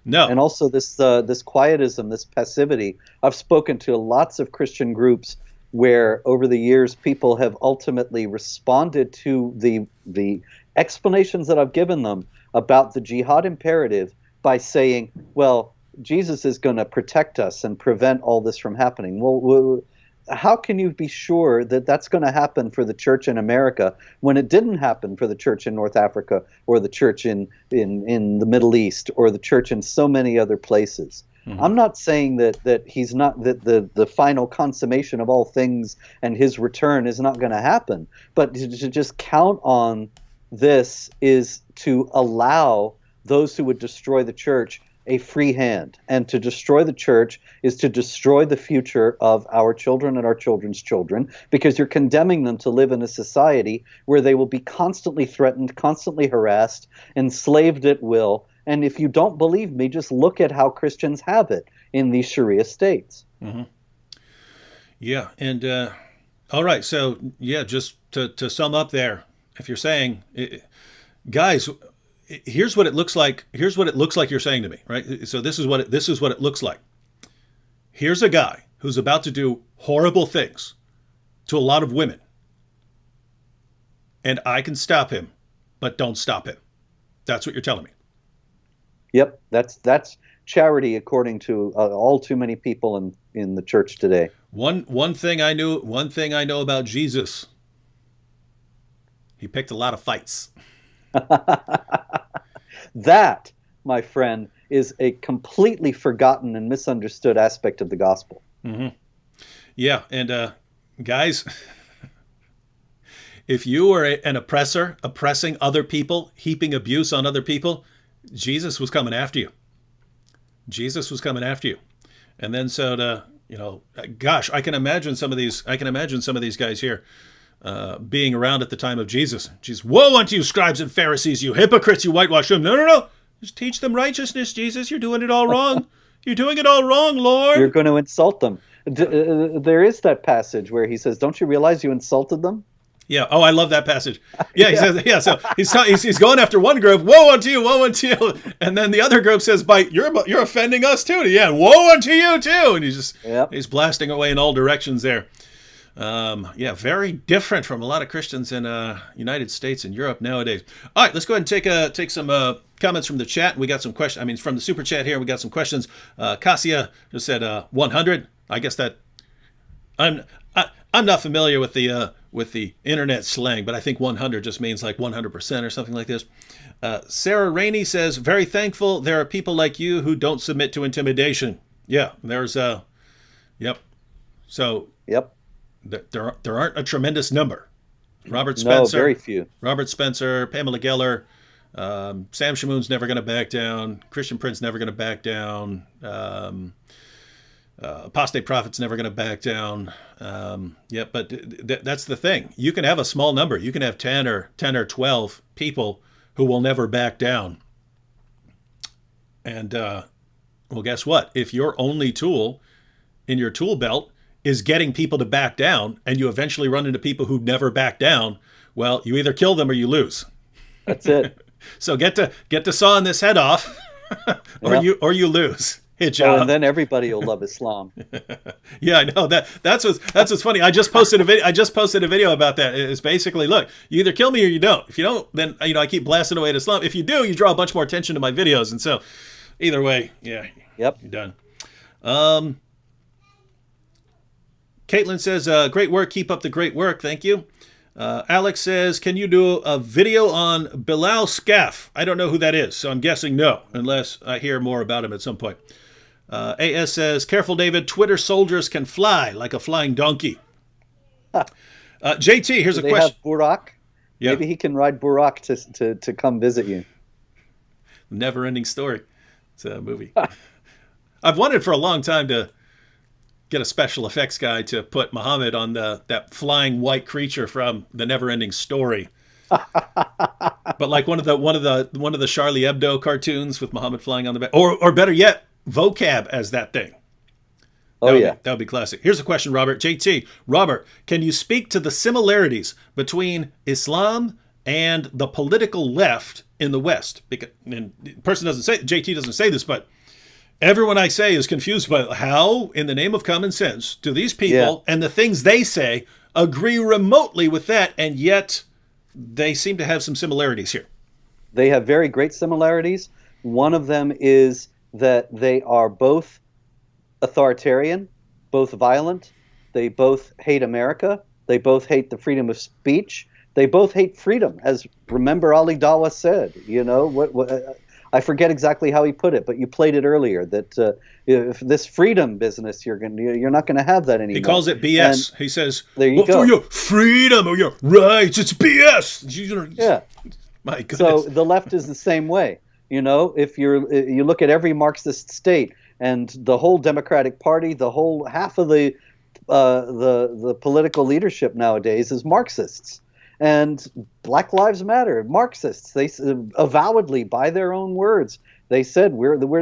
S1: No.
S2: And also this quietism, this passivity. I've spoken to lots of Christian groups where over the years people have ultimately responded to the explanations that I've given them about the jihad imperative by saying, well, Jesus is going to protect us and prevent all this from happening. Well, how can you be sure that that's going to happen for the church in America when it didn't happen for the church in North Africa or the church in the Middle East or the church in so many other places? Mm-hmm. I'm not saying that he's not that the final consummation of all things and his return is not going to happen, but to just count on this is to allow those who would destroy the church a free hand, and to destroy the church is to destroy the future of our children and our children's children, because you're condemning them to live in a society where they will be constantly threatened, constantly harassed, enslaved at will. And if you don't believe me, just look at how Christians have it in these Sharia states.
S1: Mm-hmm. Yeah. And all right. So, yeah, just to sum up there, if you're saying, guys, here's what it looks like. Here's what it looks like you're saying to me, right? So this is what it looks like. Here's a guy who's about to do horrible things to a lot of women. And I can stop him, but don't stop him. That's what you're telling me.
S2: Yep, that's charity according to all too many people in the church today. One
S1: thing I know about Jesus. He picked a lot of fights.
S2: That, my friend, is a completely forgotten and misunderstood aspect of the gospel.
S1: Mm-hmm. Yeah, and guys, if you were an oppressor, oppressing other people, heaping abuse on other people, Jesus was coming after you. Jesus was coming after you. And then gosh, I can imagine some of these guys here being around at the time of Jesus. Jesus, woe unto you, scribes and Pharisees, you hypocrites, you whitewash them. No. Just teach them righteousness, Jesus. You're doing it all wrong. You're doing it all wrong, Lord.
S2: You're going to insult them. There is that passage where he says, don't you realize you insulted them?
S1: Yeah. Oh, I love that passage. Yeah, he says, yeah. So he's going after one group, woe unto you, woe unto you, and then the other group says, "But you're offending us too." Yeah, woe unto you too, and he's blasting away in all directions there. Yeah, very different from a lot of Christians in United States and Europe nowadays. All right, let's go ahead and take some comments from the chat. We got some questions. I mean, from the super chat here, we got some questions. Cassia just said 100. I guess that I'm not familiar with the internet slang, but I think 100 just means like 100% or something like this. Sarah Rainey says, very thankful there are people like you who don't submit to intimidation. Yeah, there's yep. So
S2: yep.
S1: There aren't a tremendous number. Robert Spencer,
S2: no, very few.
S1: Robert Spencer, Pamela Geller, Sam Shamoon's never going to back down. Christian Prince never going to back down. Apostate prophet's never going to back down. Yeah, but that's the thing. You can have a small number. You can have 10 or 12 people who will never back down. And well, guess what? If your only tool in your tool belt is getting people to back down, and you eventually run into people who never back down, well, you either kill them or you lose.
S2: That's it.
S1: So get to sawing this head off, or you lose. Hijab.
S2: Oh, and then everybody will love Islam.
S1: Yeah, I know that's what's funny. I just posted a video about that. It's basically, look, you either kill me or you don't. If you don't, then I keep blasting away at Islam. If you do, you draw a bunch more attention to my videos, and so either way, yeah,
S2: yep,
S1: you're done. Caitlin says, "Great work. Keep up the great work. Thank you." Alex says, "Can you do a video on Bilal Scaff?" I don't know who that is, so I'm guessing no, unless I hear more about him at some point. AS says, "Careful, David. Twitter soldiers can fly like a flying donkey." JT, here's a question.
S2: They have Burak.
S1: Yeah.
S2: Maybe he can ride Burak to come visit you.
S1: Never-ending story. It's a movie. I've wanted for a long time to get a special effects guy to put Mohammed on that flying white creature from the Never-Ending Story. But like one of the Charlie Hebdo cartoons with Mohammed flying on the back, or better yet, vocab as that thing. That would be classic. Here's a question, Robert. JT, Robert, can you speak to the similarities between Islam and the political left in the West? Because, and JT doesn't say this, but everyone I say is confused by how, in the name of common sense, do these people and the things they say agree remotely with that, and yet they seem to have some similarities here.
S2: They have very great similarities. One of them is that they are both authoritarian, both violent. They both hate America. They both hate the freedom of speech. They both hate freedom, as remember Ali Dawah said. I forget exactly how he put it, but you played it earlier. That if this freedom business, you're not going to have that anymore.
S1: He calls it BS. He says,
S2: "There you go.
S1: For your freedom or your rights, it's BS."
S2: Yeah.
S1: My goodness.
S2: So the left is the same way. If you look at every Marxist state and the whole Democratic Party, the whole half of the political leadership nowadays is Marxists. And Black Lives Matter, Marxists, they avowedly, by their own words, they said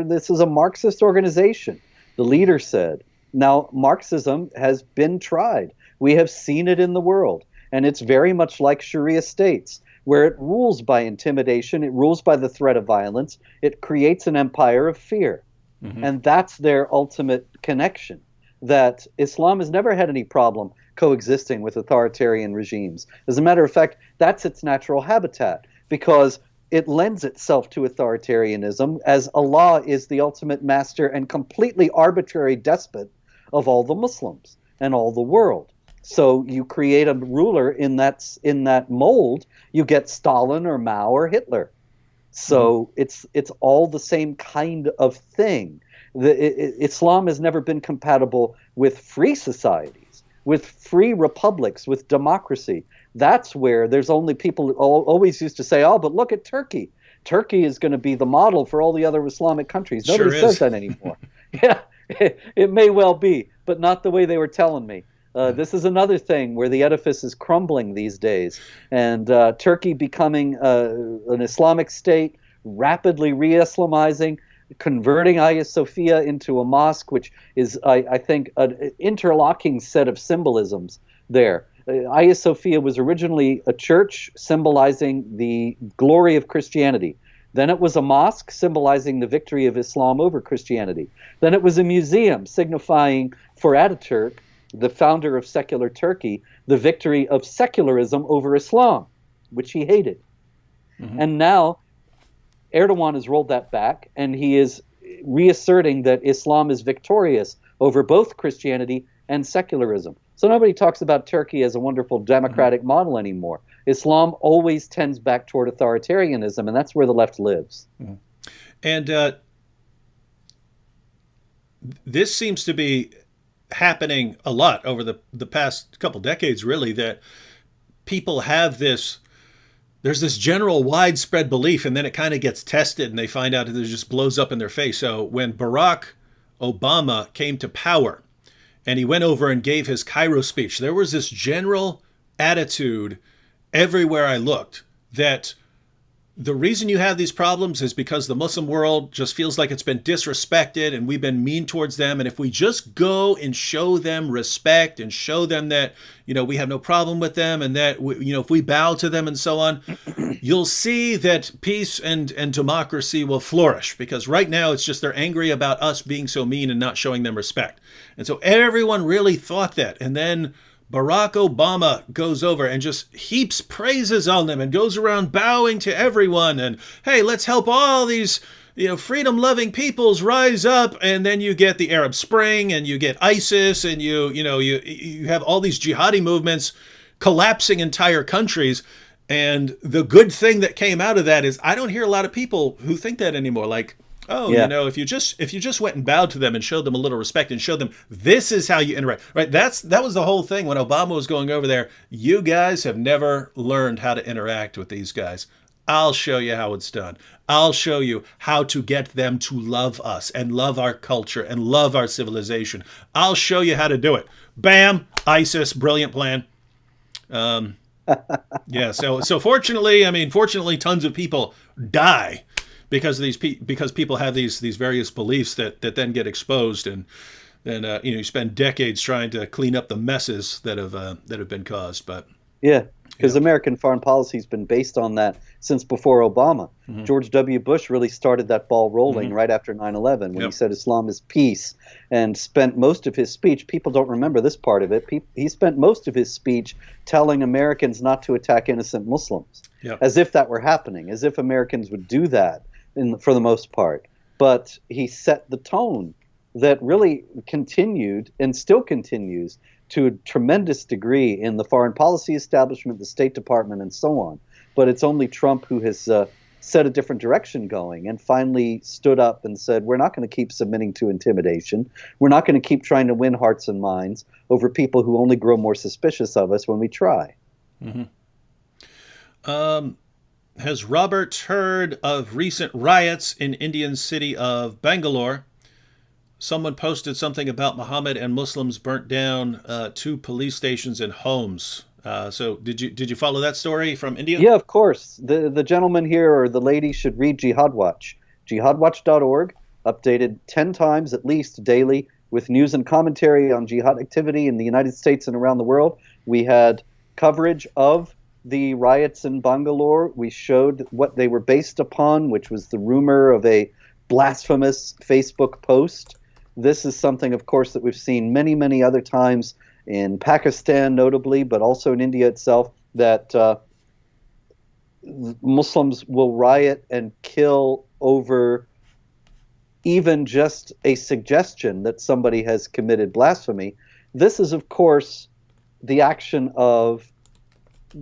S2: this is a Marxist organization. The leader said. Now, Marxism has been tried. We have seen it in the world, and it's very much like Sharia states, where it rules by intimidation, it rules by the threat of violence, it creates an empire of fear. Mm-hmm. And that's their ultimate connection, that Islam has never had any problem coexisting with authoritarian regimes. As a matter of fact, that's its natural habitat, because it lends itself to authoritarianism, as Allah is the ultimate master and completely arbitrary despot of all the Muslims and all the world. So you create a ruler in that mold, you get Stalin or Mao or Hitler. So it's all the same kind of thing. Islam has never been compatible with free societies, with free republics, with democracy. That's where there's only people always used to say, "Oh, but look at Turkey. Turkey is going to be the model for all the other Islamic countries." Nobody says that anymore. Yeah, it may well be, but not the way they were telling me. This is another thing where the edifice is crumbling these days, and Turkey becoming an Islamic state, rapidly re-Islamizing, converting Hagia Sophia into a mosque, which is, I think, an interlocking set of symbolisms there. Hagia Sophia was originally a church symbolizing the glory of Christianity. Then it was a mosque symbolizing the victory of Islam over Christianity. Then it was a museum signifying for Ataturk, the founder of secular Turkey, the victory of secularism over Islam, which he hated. Mm-hmm. And now Erdogan has rolled that back, and he is reasserting that Islam is victorious over both Christianity and secularism. So nobody talks about Turkey as a wonderful democratic model anymore. Islam always tends back toward authoritarianism, and that's where the left lives.
S1: Mm-hmm. And this seems to be happening a lot over the past couple decades, really, that people have there's this general widespread belief, and then it kind of gets tested and they find out that it just blows up in their face. So when Barack Obama came to power and he went over and gave his Cairo speech, there was this general attitude everywhere I looked that the reason you have these problems is because the Muslim world just feels like it's been disrespected and we've been mean towards them. And if we just go and show them respect and show them that, we have no problem with them and that, if we bow to them and so on, you'll see that peace and democracy will flourish. Because right now it's just they're angry about us being so mean and not showing them respect. And so everyone really thought that. And then Barack Obama goes over and just heaps praises on them and goes around bowing to everyone and, hey, let's help all these, freedom-loving peoples rise up. And then you get the Arab Spring and you get ISIS and you have all these jihadi movements collapsing entire countries. And the good thing that came out of that is I don't hear a lot of people who think that anymore. Like, oh, yeah. if you just went and bowed to them and showed them a little respect and showed them this is how you interact, right? That was the whole thing when Obama was going over there. You guys have never learned how to interact with these guys. I'll show you how it's done. I'll show you how to get them to love us and love our culture and love our civilization. I'll show you how to do it. Bam, ISIS, brilliant plan. Yeah. So fortunately, tons of people die because of these because people have these various beliefs that then get exposed, and then you spend decades trying to clean up the messes that have been caused. But
S2: yeah, because American foreign policy has been based on that since before Obama. Mm-hmm. George W. Bush really started that ball rolling right after 9/11 when he said Islam is peace, and spent most of his speech. People don't remember this part of it. He spent most of his speech telling Americans not to attack innocent Muslims, as if that were happening, as if Americans would do that. For the most part. But he set the tone that really continued and still continues to a tremendous degree in the foreign policy establishment, the State Department, and so on. But it's only Trump who has set a different direction going and finally stood up and said, we're not going to keep submitting to intimidation. We're not going to keep trying to win hearts and minds over people who only grow more suspicious of us when we try.
S1: Mm-hmm. Has Robert heard of recent riots in Indian city of Bangalore? Someone posted something about Mohammed and Muslims burnt down 2 police stations and homes. So did you follow that story from India?
S2: Yeah, of course. The gentleman here or the lady should read Jihad Watch. Jihadwatch.org, updated 10 times at least daily with news and commentary on jihad activity in the United States and around the world. We had coverage of the riots in Bangalore. We showed what they were based upon, which was the rumor of a blasphemous Facebook post. This is something, of course, that we've seen many, many other times in Pakistan, notably, but also in India itself, that Muslims will riot and kill over even just a suggestion that somebody has committed blasphemy. This is, of course, the action of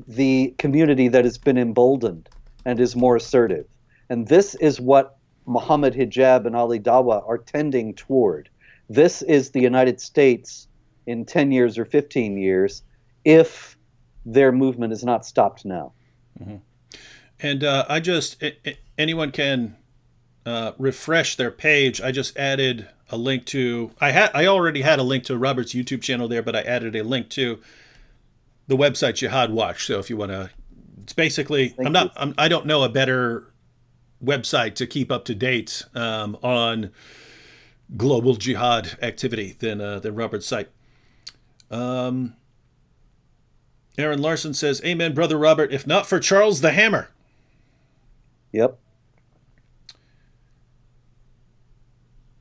S2: the community that has been emboldened and is more assertive. And this is what Mohammed, Hijab, and Ali Dawah are tending toward. This is the United States in 10 years or 15 years if their movement is not stopped now.
S1: Mm-hmm. And anyone can refresh their page. I just added a link to, I already had a link to Robert's YouTube channel there, but I added a link to the website Jihad Watch. So if you want to, it's basically, I don't know a better website to keep up to date on global jihad activity than Robert's site. Aaron Larson says, amen, Brother Robert, if not for Charles the Hammer.
S2: Yep.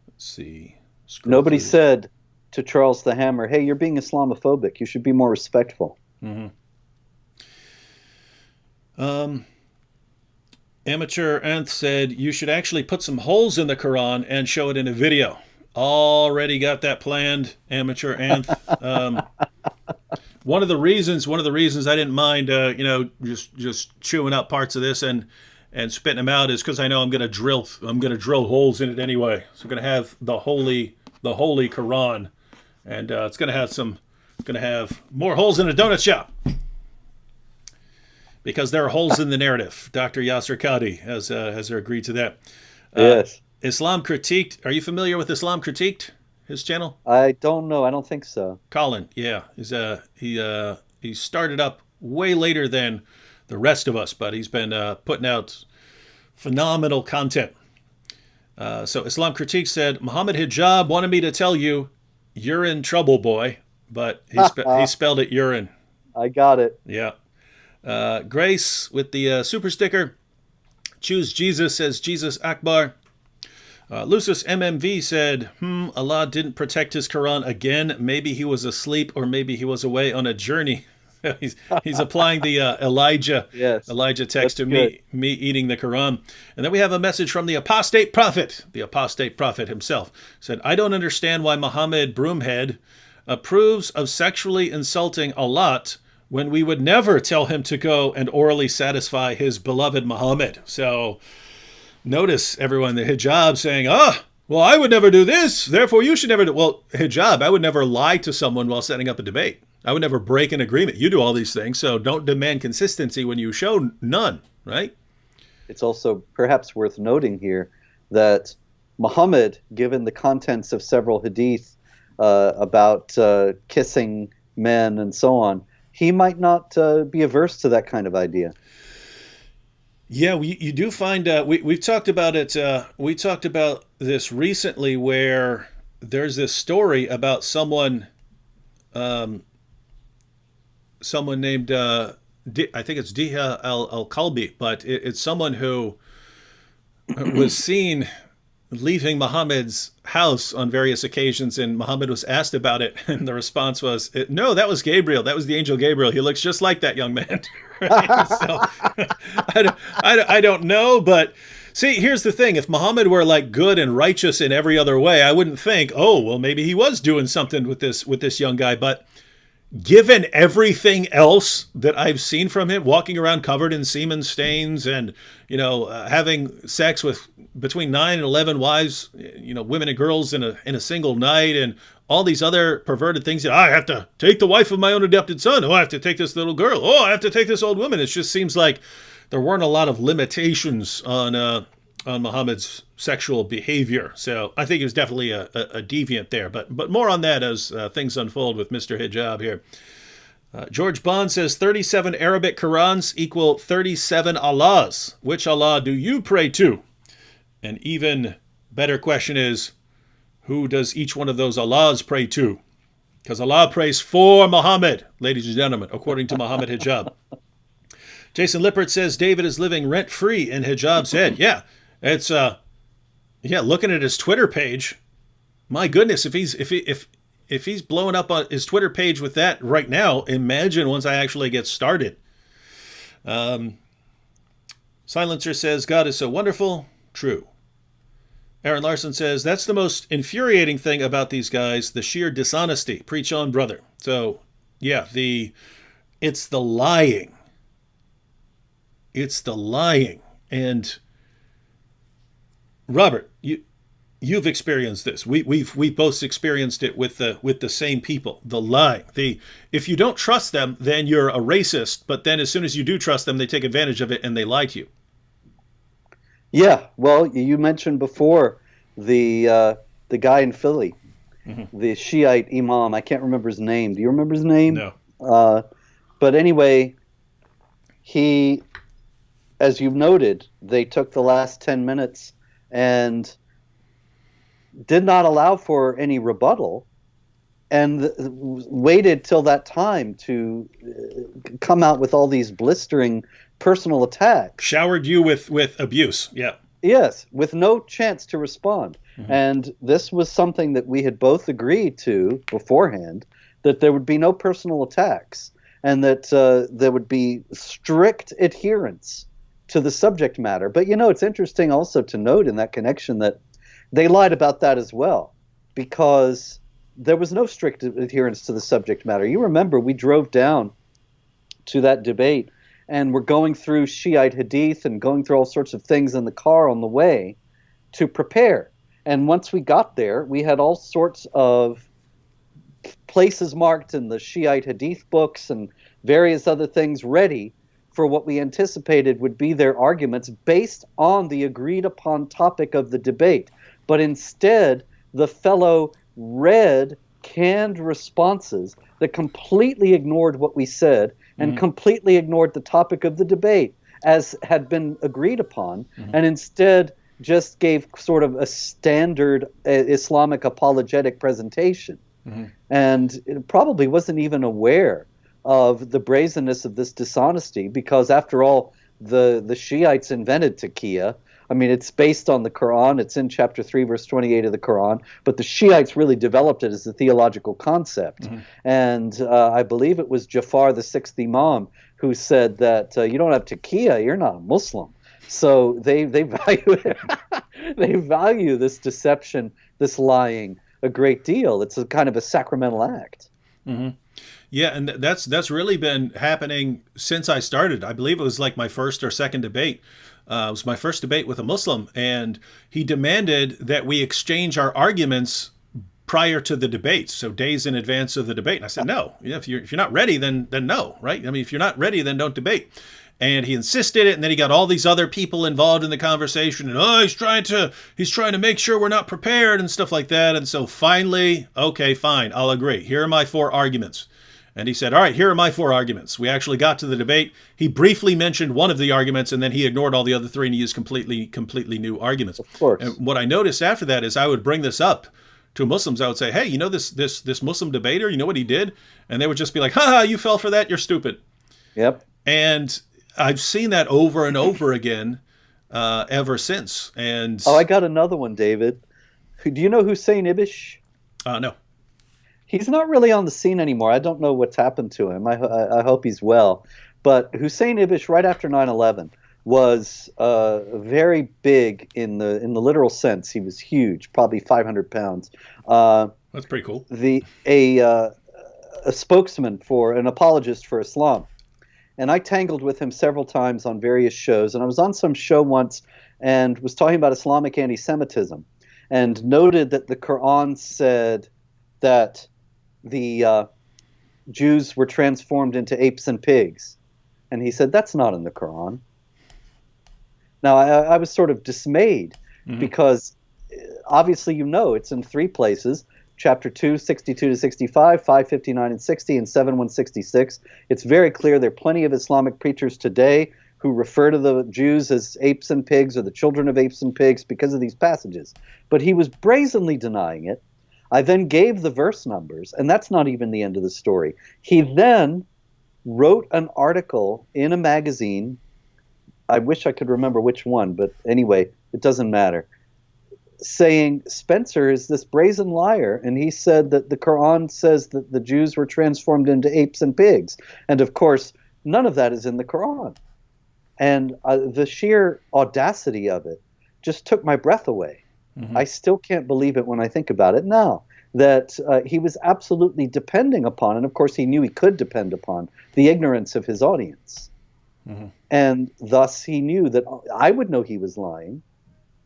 S1: Let's see.
S2: Nobody said to Charles the Hammer, hey, you're being Islamophobic. You should be more respectful.
S1: Mm-hmm. Amateur Anth said, you should actually put some holes in the Quran and show it in a video. Already got that planned, Amateur Anth. One of the reasons I didn't mind, just chewing out parts of this and spitting them out is because I know I'm gonna drill holes in it anyway. So I'm gonna have the holy Quran, and it's gonna have more holes in a donut shop because there are holes in the narrative. Dr. Yasser Qadi has agreed to that.
S2: Yes.
S1: Islam Critiqued. Are you familiar with Islam Critiqued? His channel?
S2: I don't know. I don't think so.
S1: Colin, yeah. He started up way later than the rest of us, but he's been putting out phenomenal content. So Islam Critique said, Mohammed Hijab wanted me to tell you, you're in trouble, boy. But he spelled it urine.
S2: I got it.
S1: Yeah. Grace with the super sticker. Choose Jesus, says Jesus Akbar. Lucis MMV said, Allah didn't protect his Quran again. Maybe he was asleep or maybe he was away on a journey. he's applying the Elijah text to me eating the Quran. And then we have a message from the apostate prophet himself. Said, I don't understand why Muhammad Broomhead approves of sexually insulting Allah when we would never tell him to go and orally satisfy his beloved Muhammad. So notice everyone, the hijab saying, well, I would never do this, therefore you should never do. Well, hijab, I would never lie to someone while setting up a debate. I would never break an agreement. You do all these things, so don't demand consistency when you show none, right?
S2: It's also perhaps worth noting here that Muhammad, given the contents of several hadith about kissing men and so on, he might not be averse to that kind of idea.
S1: Yeah, you do find we've talked about it. We talked about this recently, where there's this story about someone named I think it's Diha al-Kalbi, but it's someone who was seen leaving Muhammad's house on various occasions, and Muhammad was asked about it, and the response was, no, that was Gabriel. That was the angel Gabriel. He looks just like that young man. Right? So I don't know, but see, here's the thing. If Muhammad were like good and righteous in every other way, I wouldn't think, oh, well, maybe he was doing something with this young guy. But given everything else that I've seen from him, walking around covered in semen stains and, having sex with between 9 and 11 wives, women and girls in a single night, and all these other perverted things. I have to take the wife of my own adopted son. Oh, I have to take this little girl. Oh, I have to take this old woman. It just seems like there weren't a lot of limitations on Muhammad's sexual behavior. So I think he was definitely a deviant there. But more on that as things unfold with Mr. Hijab here. George Bond says 37 Arabic Qurans equal 37 Allahs. Which Allah do you pray to? An even better question is, who does each one of those Allahs pray to? Because Allah prays for Muhammad, ladies and gentlemen, according to Mohammed Hijab. Jason Lippert says David is living rent-free in Hijab's head. Yeah, it's looking at his Twitter page, my goodness, if he's blowing up on his Twitter page with that right now, imagine once I actually get started. Silencer says God is so wonderful. True. Aaron Larson says, that's the most infuriating thing about these guys, the sheer dishonesty. Preach on, brother. So, yeah, it's the lying. It's the lying. And Robert, you've experienced this. We've both experienced it with the same people. The lying. If you don't trust them, then you're a racist. But then as soon as you do trust them, they take advantage of it and they lie to you.
S2: Yeah, well, you mentioned before the guy in Philly, the Shiite imam. I can't remember his name. Do you remember his name?
S1: No.
S2: But anyway, he, as you noted, they took the last 10 minutes and did not allow for any rebuttal, and waited till that time to come out with all these blistering personal attacks.
S1: Showered you with abuse. Yeah.
S2: Yes, with no chance to respond. And this was something that we had both agreed to beforehand, that there would be no personal attacks, and that there would be strict adherence to the subject matter. But it's interesting also to note in that connection that they lied about that as well, because there was no strict adherence to the subject matter. You remember we drove down to that debate, and we're going through Shiite hadith and going through all sorts of things in the car on the way to prepare. And once we got there, we had all sorts of places marked in the Shiite hadith books and various other things ready for what we anticipated would be their arguments based on the agreed upon topic of the debate. But instead, the fellow read canned responses that completely ignored what we said and completely ignored the topic of the debate as had been agreed upon, and instead just gave sort of a standard Islamic apologetic presentation. And it probably wasn't even aware of the brazenness of this dishonesty, because after all, the Shiites invented taqiyya. I mean, it's based on the Quran. It's in chapter 3, verse 28 of the Quran. But the Shiites really developed it as a theological concept. And I believe it was Jafar, the sixth Imam, who said that you don't have taqiyya, you're not a Muslim. So they value they value this deception, this lying, a great deal. It's a kind of a sacramental act.
S1: Yeah, and that's really been happening since I started. I believe it was like my first or second debate. It was my first debate with a Muslim, and he demanded that we exchange our arguments prior to the debate, so days in advance of the debate. And I said, no. If you're not ready, then no, right? I mean, if you're not ready, then don't debate. And he insisted it, and then he got all these other people involved in the conversation, and he's trying to make sure we're not prepared and stuff like that. And so finally, okay, fine, I'll agree. Here are my 4 arguments. And he said, all right, here are my 4 arguments. We actually got to the debate. He briefly mentioned one of the arguments, and then he ignored all the other 3, and he used completely new arguments.
S2: Of course.
S1: And what I noticed after that is I would bring this up to Muslims. I would say, hey, you know this Muslim debater, you know what he did? And they would just be like, ha, you fell for that, you're stupid.
S2: Yep.
S1: And I've seen that over and over again ever since. And
S2: I got another one, David. Do you know Hussein Ibish?
S1: No.
S2: He's not really on the scene anymore. I don't know what's happened to him. I hope he's well. But Hussein Ibish, right after 9/11, was very big in the literal sense. He was huge, probably 500 pounds.
S1: That's pretty cool.
S2: A spokesman for an apologist for Islam. And I tangled with him several times on various shows. And I was on some show once and was talking about Islamic anti-Semitism, and noted that the Quran said that the Jews were transformed into apes and pigs. And he said, that's not in the Quran. Now, I was sort of dismayed because obviously, it's in 3 places. Chapter 2, 62 to 65, 559 and 60, and 7166. It's very clear there are plenty of Islamic preachers today who refer to the Jews as apes and pigs, or the children of apes and pigs, because of these passages. But he was brazenly denying it. I then gave the verse numbers, and that's not even the end of the story. He then wrote an article in a magazine. I wish I could remember which one, but anyway, it doesn't matter, saying Spencer is this brazen liar, and he said that the Quran says that the Jews were transformed into apes and pigs. And of course, none of that is in the Quran. And the sheer audacity of it just took my breath away. I still can't believe it when I think about it now, that he was absolutely depending upon, and of course he knew he could depend upon, the ignorance of his audience. And thus he knew that I would know he was lying,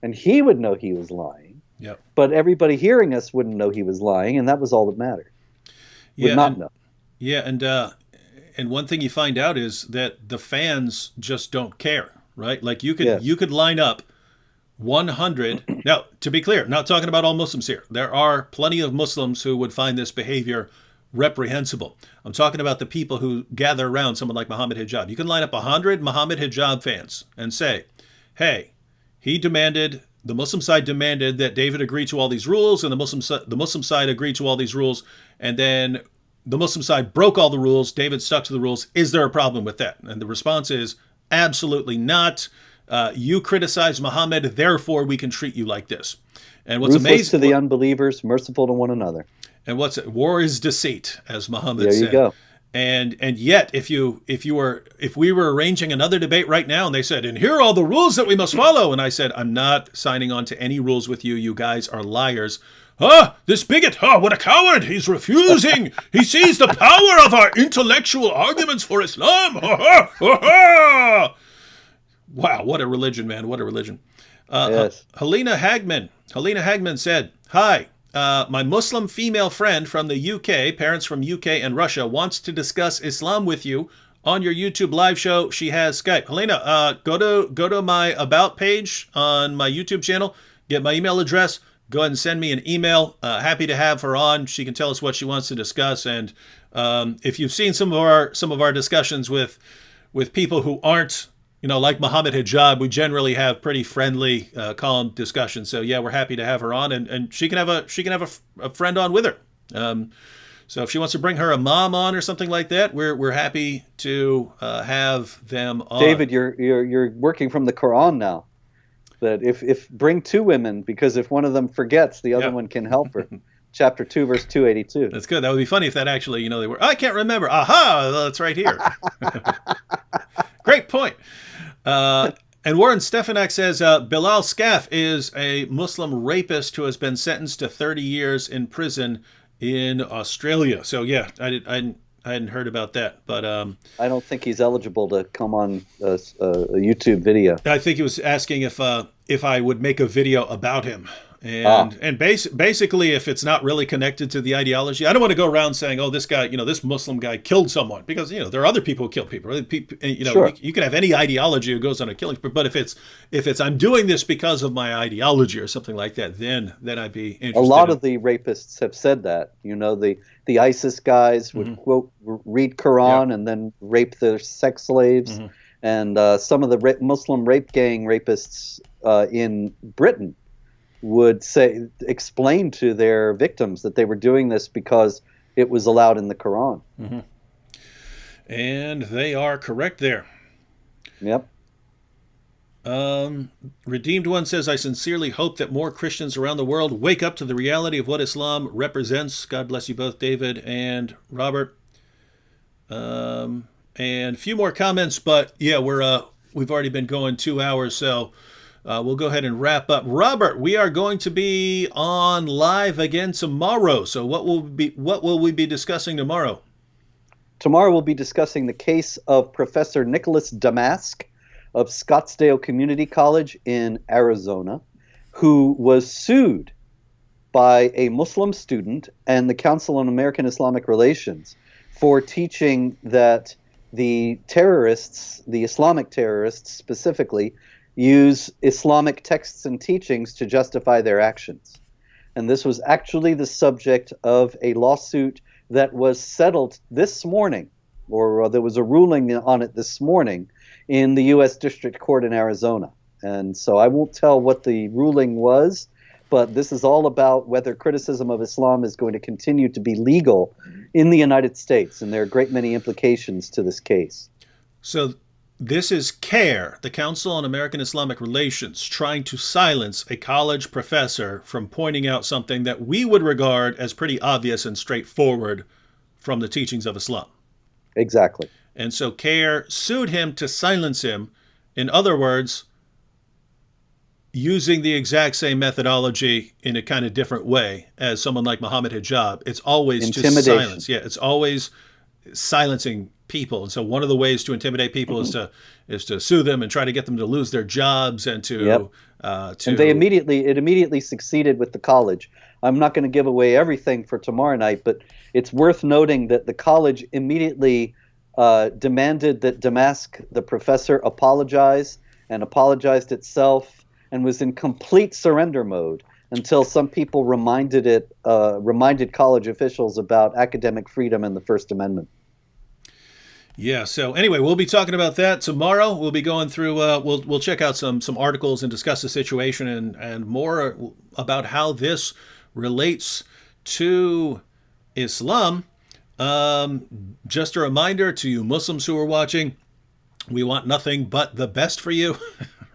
S2: and he would know he was lying.
S1: Yep.
S2: But everybody hearing us wouldn't know he was lying, and that was all that mattered. Would not know.
S1: Yeah, and one thing you find out is that the fans just don't care, right? Like you could line up 100. Now, to be clear, not talking about all Muslims here. There are plenty of Muslims who would find this behavior reprehensible. I'm talking about the people who gather around someone like Mohammed Hijab. You can line up 100 Mohammed Hijab fans and say, hey, the Muslim side demanded that David agree to all these rules, and the Muslim side agreed to all these rules, and then the Muslim side broke all the rules. David stuck to the rules. Is there a problem with that? And the response is absolutely not. You criticize Muhammad, therefore we can treat you like this. And what's
S2: Ruthless
S1: amazing
S2: to the unbelievers, merciful to one another.
S1: And war is deceit, as Muhammad said.
S2: There you go.
S1: And yet, if we were arranging another debate right now, and they said, and here are all the rules that we must follow, and I said, I'm not signing on to any rules with you. You guys are liars. This bigot, what a coward. He's refusing. He sees the power of our intellectual arguments for Islam. Wow, what a religion, man. What a religion.
S2: Yes.
S1: Helena Hagman said, hi, my Muslim female friend from the UK, parents from UK and Russia, wants to discuss Islam with you on your YouTube live show, she has Skype. Helena, go to my About page on my YouTube channel, get my email address, go ahead and send me an email. Happy to have her on. She can tell us what she wants to discuss. And if you've seen some of our discussions with people who aren't, like Mohammed Hijab, we generally have pretty friendly, calm discussions. So yeah, we're happy to have her on, and she can have a friend on with her. So if she wants to bring her a mom on or something like that, we're happy to have them on.
S2: David, you're working from the Quran now. That if bring two women, because if one of them forgets, the other one can help her. Chapter 2, verse 282.
S1: That's good. That would be funny if that actually, they were. I can't remember. Aha, that's right here. Great point. And Warren Stefanak says Bilal Skaf is a Muslim rapist who has been sentenced to 30 years in prison in Australia. So yeah, I hadn't heard about that, but
S2: I don't think he's eligible to come on a YouTube video.
S1: I think he was asking if I would make a video about him. And basically, if it's not really connected to the ideology, I don't want to go around saying, "Oh, this guy, this Muslim guy killed someone," because there are other people who kill people.
S2: Sure.
S1: You can have any ideology who goes on a killing, but if it's I'm doing this because of my ideology or something like that, then I'd be interested.
S2: A lot of the rapists have said that. The ISIS guys would quote read Quran and then rape their sex slaves, and some of the Muslim rape gang rapists in Britain would explain to their victims that they were doing this because it was allowed in the Quran.
S1: Mm-hmm. And they are correct there.
S2: Yep.
S1: Redeemed One says, I sincerely hope that more Christians around the world wake up to the reality of what Islam represents. God bless you both, David and Robert. And a few more comments, but yeah, we've already been going 2 hours, so we'll go ahead and wrap up. Robert, we are going to be on live again tomorrow. So what will we be discussing tomorrow?
S2: Tomorrow we'll be discussing the case of Professor Nicholas Damask of Scottsdale Community College in Arizona, who was sued by a Muslim student and the Council on American Islamic Relations for teaching that the terrorists, the Islamic terrorists specifically, use Islamic texts and teachings to justify their actions. And this was actually the subject of a lawsuit that was settled this morning, or there was a ruling on it this morning in the U.S. District Court in Arizona. And so I won't tell what the ruling was, but this is all about whether criticism of Islam is going to continue to be legal in the United States. And there are a great many implications to this case.
S1: So this is CARE, the Council on American Islamic Relations, trying to silence a college professor from pointing out something that we would regard as pretty obvious and straightforward from the teachings of Islam.
S2: Exactly.
S1: And so CARE sued him to silence him. In other words, using the exact same methodology in a kind of different way as someone like Mohammed Hijab. It's always to silence. Yeah, it's always silencing people. And so one of the ways to intimidate people is to sue them and try to get them to lose their jobs and to
S2: and it immediately succeeded with the college. I'm not going to give away everything for tomorrow night, but it's worth noting that the college immediately demanded that Damask, the professor, apologize, and apologized itself, and was in complete surrender mode until some people reminded college officials about academic freedom and the First Amendment.
S1: Yeah. So anyway, we'll be talking about that tomorrow. We'll be going through. We'll check out some articles and discuss the situation and more about how this relates to Islam. Just a reminder to you Muslims who are watching, we want nothing but the best for you,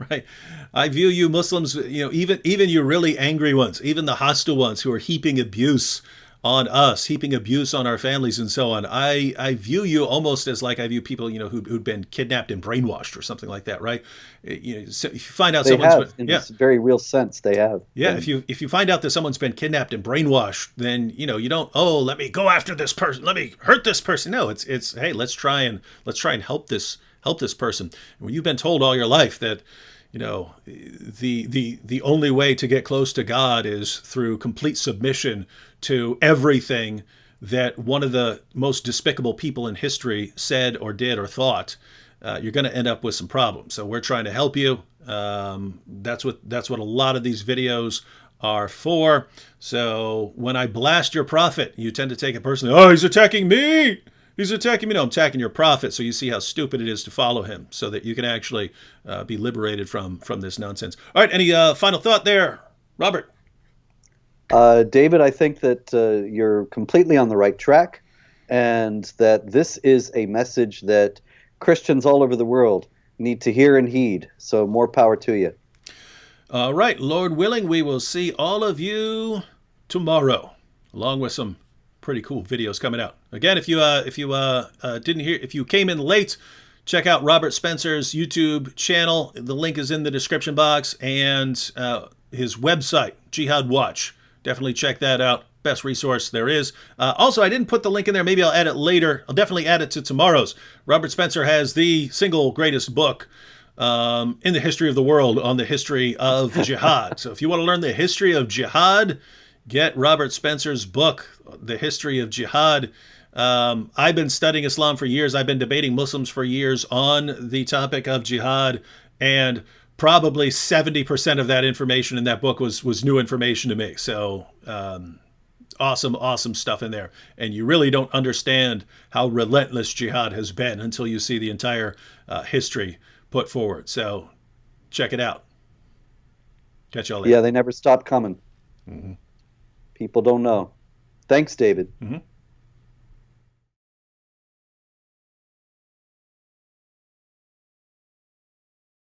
S1: right? I view you Muslims, even you really angry ones, even the hostile ones who are heaping abuse on us, heaping abuse on our families and so on. I view you almost as like I view people, who'd been kidnapped and brainwashed or something like that, right? So if you find out
S2: in this very real sense, they have.
S1: Yeah, if you find out that someone's been kidnapped and brainwashed, then you don't, let me go after this person, let me hurt this person. No, it's hey, let's try and help this person. When you've been told all your life that the only way to get close to God is through complete submission to everything that one of the most despicable people in history said or did or thought, you're going to end up with some problems. So we're trying to help you. That's what a lot of these videos are for. So when I blast your prophet, you tend to take it personally. Oh, he's attacking me. He's attacking me. No, I'm attacking your prophet. So you see how stupid it is to follow him, so that you can actually be liberated from this nonsense. All right. Any final thought there, Robert?
S2: David, I think that you're completely on the right track, and that this is a message that Christians all over the world need to hear and heed. So more power to you.
S1: All right. Lord willing, we will see all of you tomorrow, along with some pretty cool videos coming out. Again, if you didn't hear, if you came in late, check out Robert Spencer's YouTube channel. The link is in the description box, and his website, Jihad Watch. Definitely check that out. Best resource there is. Also, I didn't put the link in there. Maybe I'll add it later. I'll definitely add it to tomorrow's. Robert Spencer has the single greatest book in the history of the world on the history of jihad. So if you want to learn the history of jihad, get Robert Spencer's book, The History of Jihad. I've been studying Islam for years. I've been debating Muslims for years on the topic of jihad, and probably 70% of that information in that book was new information to me. So awesome stuff in there. And you really don't understand how relentless jihad has been until you see the entire history put forward. So check it out. Catch y'all later.
S2: Yeah, they never stop coming. People don't know. Thanks, David.